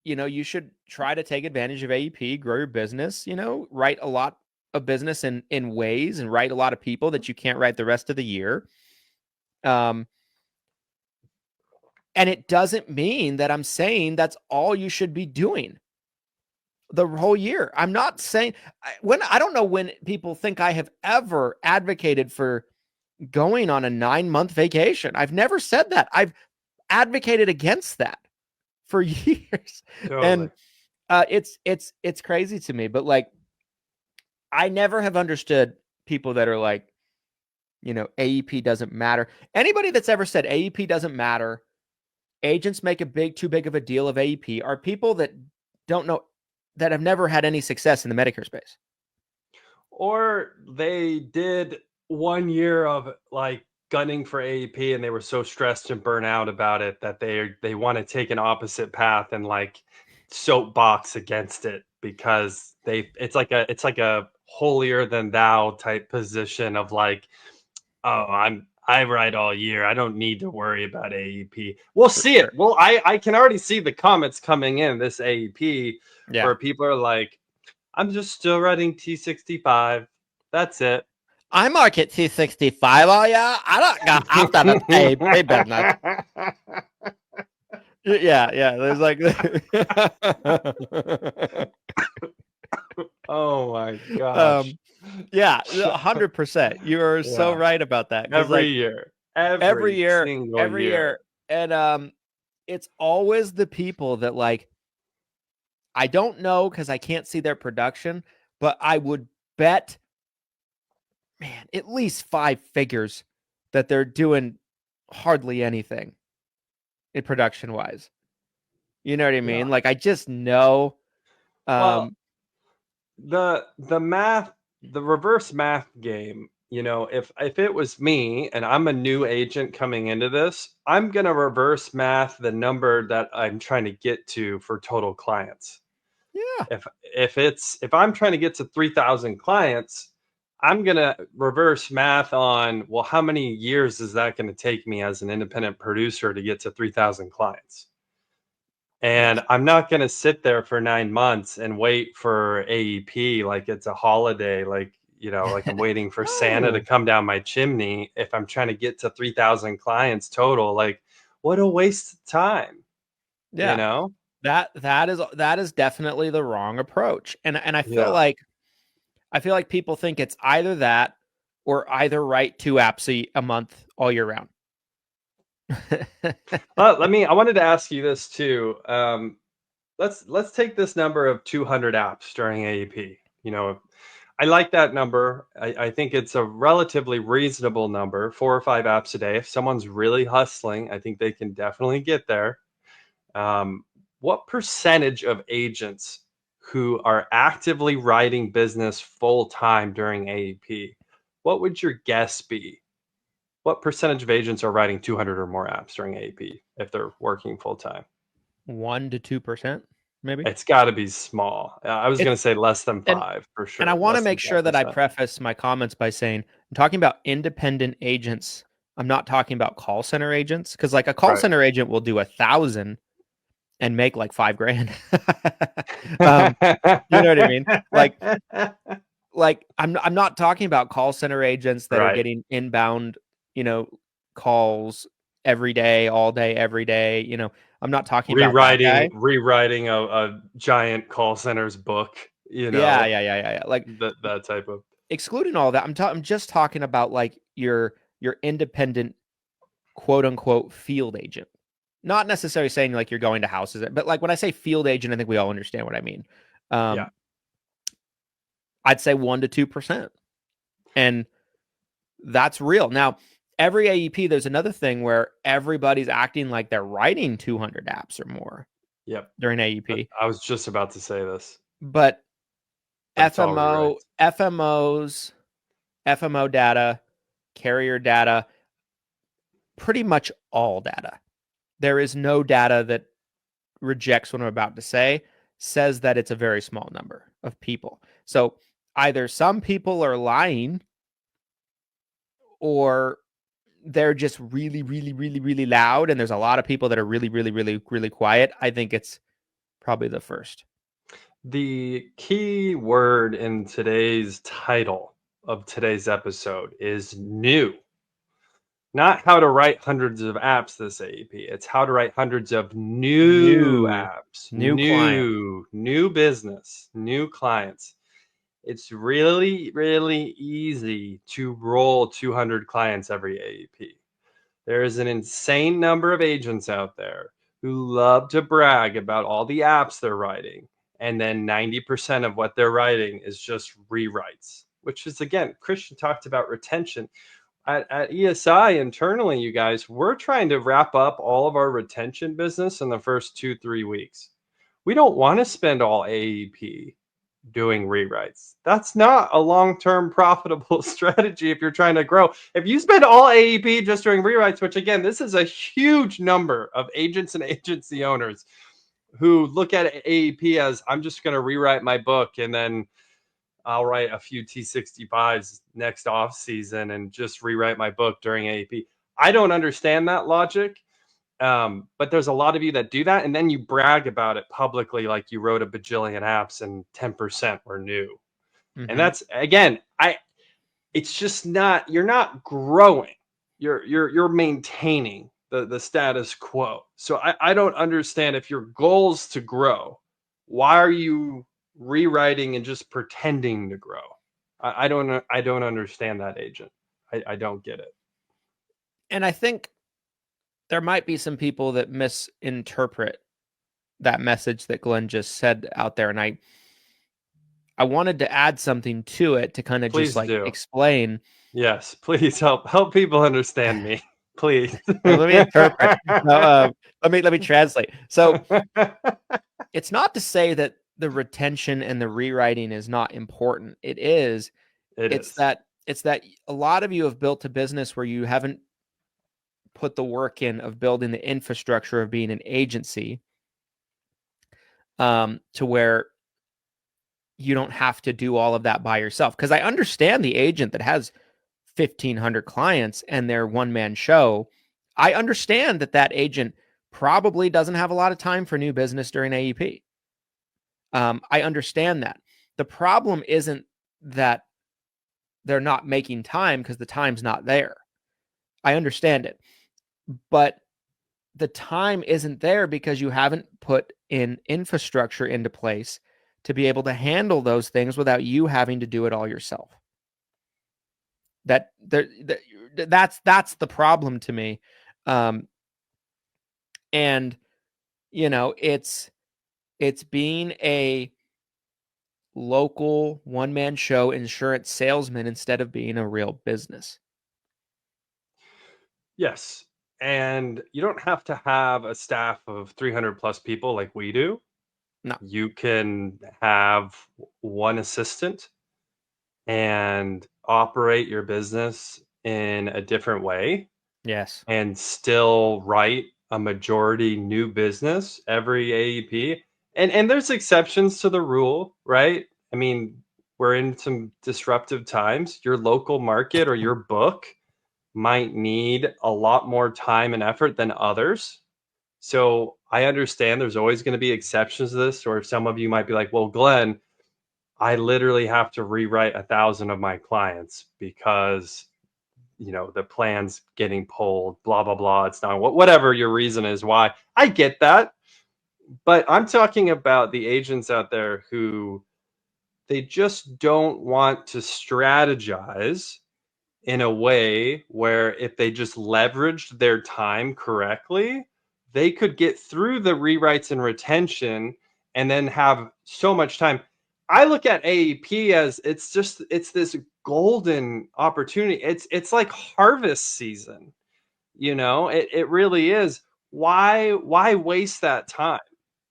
you should try to take advantage of AEP, grow your business, write a lot of business in ways and write a lot of people that you can't write the rest of the year. And it doesn't mean that I'm saying that's all you should be doing the whole year. I'm not saying I don't know when people think I have ever advocated for going on a 9-month vacation. I've never said that. I've advocated against that for years. Totally. And it's crazy to me, but like, I never have understood people that are like, AEP doesn't matter. Anybody that's ever said AEP doesn't matter, agents make too big of a deal of AEP, are people that don't know, that have never had any success in the Medicare space. Or they did 1 year of like gunning for AEP and they were so stressed and burnt out about it that they want to take an opposite path and like soapbox against it because it's like a holier than thou type position of like, oh, I write all year. I don't need to worry about AEP. We'll see it. Well, I can already see the comments coming in this AEP where people are like, I'm just still writing T65. That's it. I market T65 all year. I don't got after the AEP business. Yeah. There's like, oh my gosh. Yeah, 100%. You are so right about that. Every year. Every year. And it's always the people that like, I don't know because I can't see their production, but I would bet, man, at least 5 figures that they're doing hardly anything in production wise. You know what I mean? Like, I just know. Well, the math, the reverse math game, if it was me and I'm a new agent coming into this, I'm going to reverse math the number that I'm trying to get to for total clients. Yeah. If I'm trying to get to 3,000 clients, I'm going to reverse math on, well, how many years is that going to take me as an independent producer to get to 3,000 clients? And I'm not going to sit there for 9 months and wait for AEP like it's a holiday, like I'm waiting for Santa to come down my chimney. If I'm trying to get to 3,000 clients total, like what a waste of time. Yeah. That is definitely the wrong approach. And I feel like people think it's either that or either write 2 apps a month all year round. I wanted to ask you this too. Let's take this number of 200 apps during AEP. I like that number. I think it's a relatively reasonable number, 4 or 5 apps a day. If someone's really hustling, I think they can definitely get there. What percentage of agents who are actively writing business full time during AEP, what would your guess be? What percentage of agents are writing 200 or more apps during AEP if they're working full time? 1 to 2%, maybe. It's got to be small. I was going to say less than 5 for sure. And I want to Less than make sure that I 5%. preface my comments by saying I'm talking about independent agents. I'm not talking about call center agents, because like a call center agent will do 1,000 and make like $5,000. You know what I mean? Like I'm not talking about call center agents that are Right. getting inbound, calls every day, all day, every day. I'm not talking about that guy. Rewriting a giant call center's book, Yeah. Like that type of. excluding all that, I'm just talking about like your independent, quote unquote, field agent. Not necessarily saying like you're going to houses, but like when I say field agent, I think we all understand what I mean. Yeah. I'd say 1 to 2%. And that's real. Now, every AEP, there's another thing where everybody's acting like they're writing 200 apps or more. Yep. During AEP. I was just about to say this. But it's all rewrites. FMO data, carrier data, pretty much all data. There is no data that rejects what I'm about to say, says that it's a very small number of people. So either some people are lying or they're just really, really, really, really loud, and there's a lot of people that are really, really, really, really quiet. I think it's probably the first. The key word in today's title of today's episode is new. Not how to write hundreds of apps this AEP. It's how to write hundreds of new apps, new business, new clients. It's really, really easy to roll 200 clients every AEP. There is an insane number of agents out there who love to brag about all the apps they're writing. And then 90% of what they're writing is just rewrites, which is, again, Christian talked about retention. At ESI internally, you guys, we're trying to wrap up all of our retention business in the first 2-3 weeks. We don't want to spend all AEP doing rewrites. That's not a long-term profitable strategy if you're trying to grow. If you spend all AEP just doing rewrites, which again, this is a huge number of agents and agency owners who look at AEP as I'm just going to rewrite my book and then I'll write a few T65s next off season and just rewrite my book during AEP. I don't understand that logic. But there's a lot of you that do that, and then you brag about it publicly, like you wrote a bajillion apps and 10% were new. Mm-hmm. And that's, again, it's just not, you're not growing. You're maintaining the status quo. So I don't understand, if your goal's to grow, why are you rewriting and just pretending to grow? I don't understand that, agent. I don't get it. And I think there might be some people that misinterpret that message that Glenn just said out there. And I wanted to add something to it to kind of just like explain. Yes, please help people understand me. Please. Let me interpret. No, let me translate. So it's not to say that the retention and the rewriting is not important. It is. It's that a lot of you have built a business where you haven't put the work in of building the infrastructure of being an agency, to where you don't have to do all of that by yourself. Because I understand the agent that has 1,500 clients and their one-man show. I understand that agent probably doesn't have a lot of time for new business during AEP. I understand that. The problem isn't that they're not making time, because the time's not there. I understand it. But the time isn't there because you haven't put in infrastructure into place to be able to handle those things without you having to do it all yourself. That's the problem to me. And it's being a local one-man show insurance salesman instead of being a real business. Yes. And you don't have to have a staff of 300 plus people like we do. No. You can have one assistant and operate your business in a different way. Yes. And still write a majority new business every AEP. And there's exceptions to the rule, right? I mean, we're in some disruptive times. Your local market or your book might need a lot more time and effort than others. So I understand there's always going to be exceptions to this, or some of you might be like, well, Glenn, I literally have to rewrite 1,000 of my clients because the plan's getting pulled, blah blah blah. It's not whatever your reason is why. I get that, but I'm talking about the agents out there who they just don't want to strategize in a way where if they just leveraged their time correctly, they could get through the rewrites and retention and then have so much time. I look at AEP as it's this golden opportunity. It's like harvest season. It really is. Why waste that time?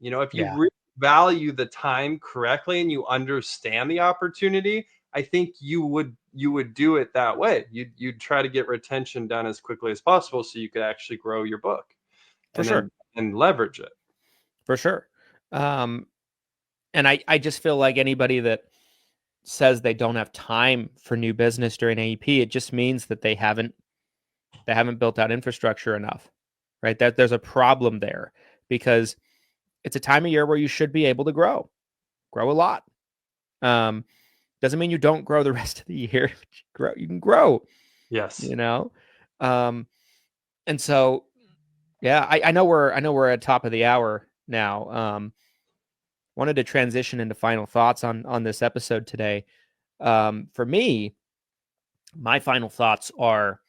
If you really value the time correctly and you understand the opportunity, I think you would do it that way. You'd try to get retention done as quickly as possible so you could actually grow your book and leverage it. For sure. And I just feel like anybody that says they don't have time for new business during AEP, it just means that they haven't built out infrastructure enough, right? That there's a problem there because it's a time of year where you should be able to grow a lot. Doesn't mean you don't grow the rest of the year. You can grow. Yes. And so, yeah, I know we're at top of the hour now. Wanted to transition into final thoughts on this episode today. For me, my final thoughts are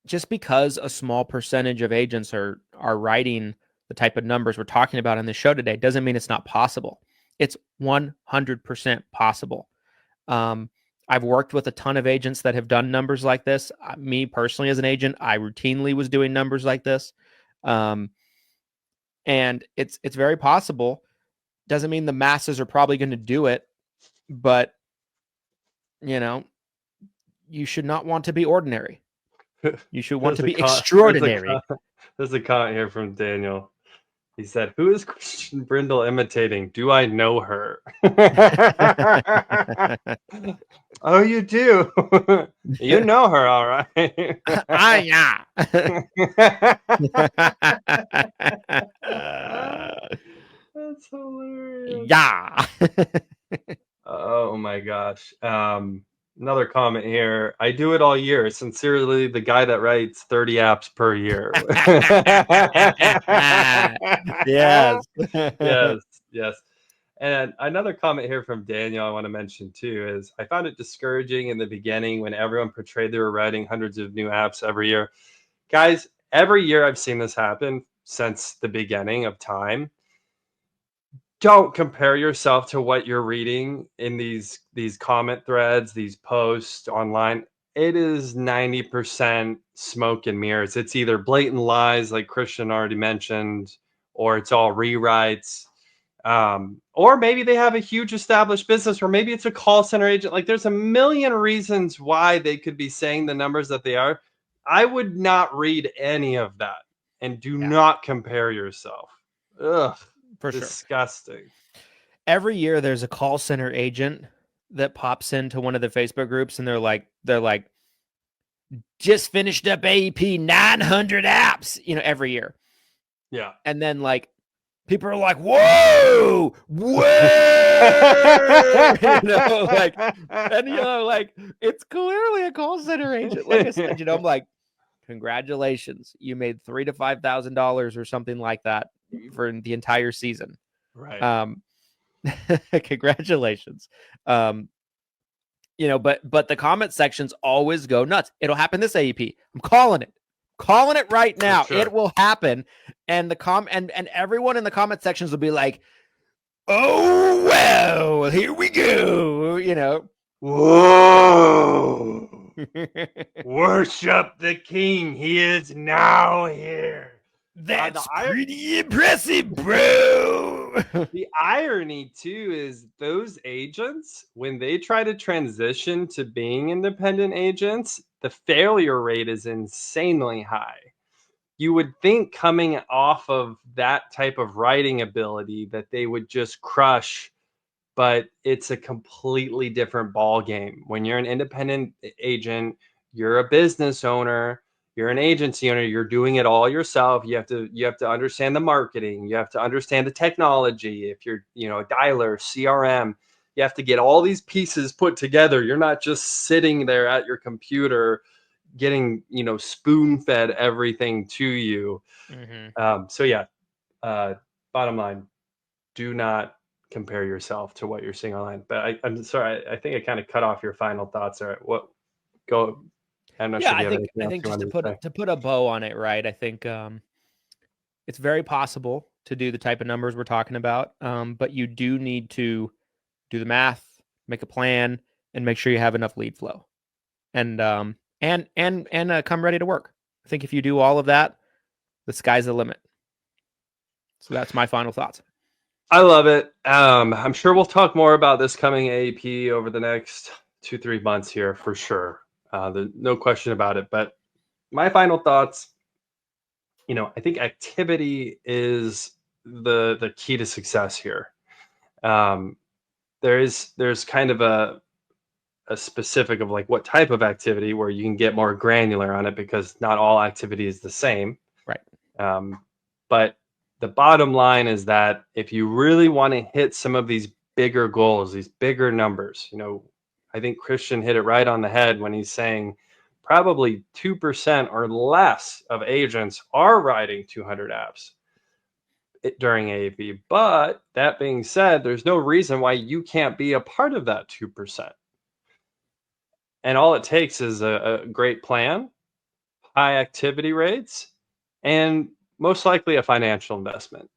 just because a small percentage of agents are writing the type of numbers we're talking about on the show today doesn't mean it's not possible. It's 100% possible. I've worked with a ton of agents that have done numbers like this. Me personally, as an agent, I routinely was doing numbers like this. And it's very possible. Doesn't mean the masses are probably going to do it, but you should not want to be ordinary. You should want to be extraordinary. There's a comment here from Daniel. He said, "Who is Christian Brindle imitating? Do I know her?" Oh, you do. You know her, all right. Yeah. That's hilarious. Yeah. Oh my gosh. Another comment here. I do it all year. Sincerely, the guy that writes 30 apps per year. Yes. Yes. And another comment here from Daniel I want to mention too is I found it discouraging in the beginning when everyone portrayed they were writing hundreds of new apps every year. Guys, every year I've seen this happen since the beginning of time. Don't compare yourself to what you're reading in these comment threads, these posts online. It is 90% smoke and mirrors. It's either blatant lies, like Christian already mentioned, or it's all rewrites. Or maybe they have a huge established business, or maybe it's a call center agent. Like there's a million reasons why they could be saying the numbers that they are. I would not read any of that, and do not compare yourself. Ugh. For disgusting. Sure. Every year there's a call center agent that pops into one of the Facebook groups and they're like, just finished up AEP 900 apps, every year. Yeah. And then people are like, whoa, it's clearly a call center agent. Like I said, I'm like, congratulations. You made $3,000 to $5,000 or something like that for the entire season. Right. Congratulations. But the comment sections always go nuts. It'll happen this AEP. I'm calling it right now. Sure. It will happen. And and everyone in the comment sections will be like, oh, well, here we go. Whoa. Worship the king. He is now here. That's pretty impressive, bro. The irony, too, is those agents, when they try to transition to being independent agents, the failure rate is insanely high. you would think coming off of that type of writing ability that they would just crush, but it's a completely different ball game. When you're an independent agent, you're a business owner, you're an agency owner, you're doing it all yourself. You have to understand the marketing, you have to understand the technology. If you're, a dialer, CRM, you have to get all these pieces put together. You're not just sitting there at your computer getting, spoon-fed everything to you. So yeah, bottom line, do not compare yourself to what you're seeing online. But I'm sorry, I think I kind of cut off your final thoughts. All right, go? I'm not sure if you have anything else you just wanted to put a bow on it, right? I think it's very possible to do the type of numbers we're talking about, but you do need to do the math, make a plan, and make sure you have enough lead flow, and come ready to work. I think if you do all of that, the sky's the limit. So that's my final thoughts. I love it. I'm sure we'll talk more about this coming AEP over the next 2-3 months here for sure. No question about it. But my final thoughts, I think activity is the key to success here. There's kind of a specific of like what type of activity where you can get more granular on it, because not all activity is the same. Right. But the bottom line is that if you really want to hit some of these bigger goals, these bigger numbers, I think Christian hit it right on the head when he's saying probably 2% or less of agents are writing 200 apps during AEP. But that being said, there's no reason why you can't be a part of that 2%. And all it takes is a great plan, high activity rates, and most likely a financial investment,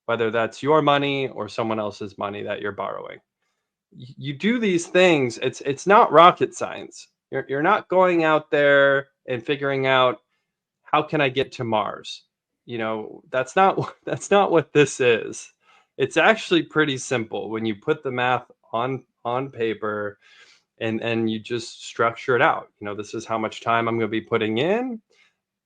whether that's your money or someone else's money that you're borrowing. You do these things, it's not rocket science. You're not going out there and figuring out, how can I get to Mars? That's not what this is. It's actually pretty simple when you put the math on paper and you just structure it out. This is how much time I'm going to be putting in.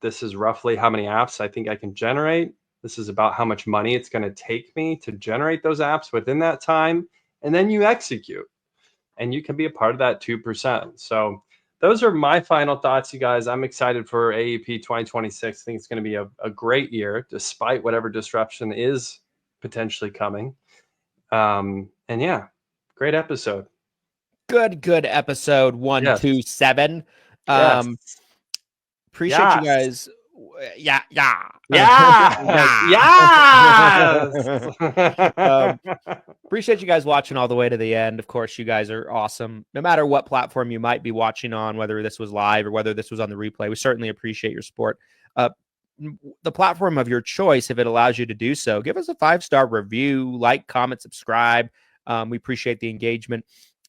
This is roughly how many apps I think I can generate. This is about how much money it's going to take me to generate those apps within that time. And then you execute, and you can be a part of that 2%. So those are my final thoughts, you guys. I'm excited for AEP 2026. I think it's going to be a great year, despite whatever disruption is potentially coming. And yeah, great episode. Good episode 127. Yes. Appreciate you guys. Yeah. Appreciate you guys watching all the way to the end. Of course, you guys are awesome. No matter what platform you might be watching on, whether this was live or whether this was on the replay, we certainly appreciate your support. The platform of your choice, if it allows you to do so, give us a 5-star review, like, comment, subscribe. We appreciate the engagement.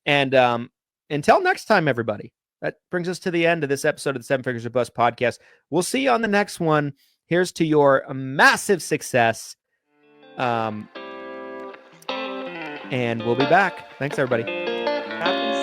And until next time, everybody, that brings us to the end of this episode of the 7 Figures or Bust podcast. We'll see you on the next one. Here's to your massive success. And we'll be back. Thanks, everybody. Happy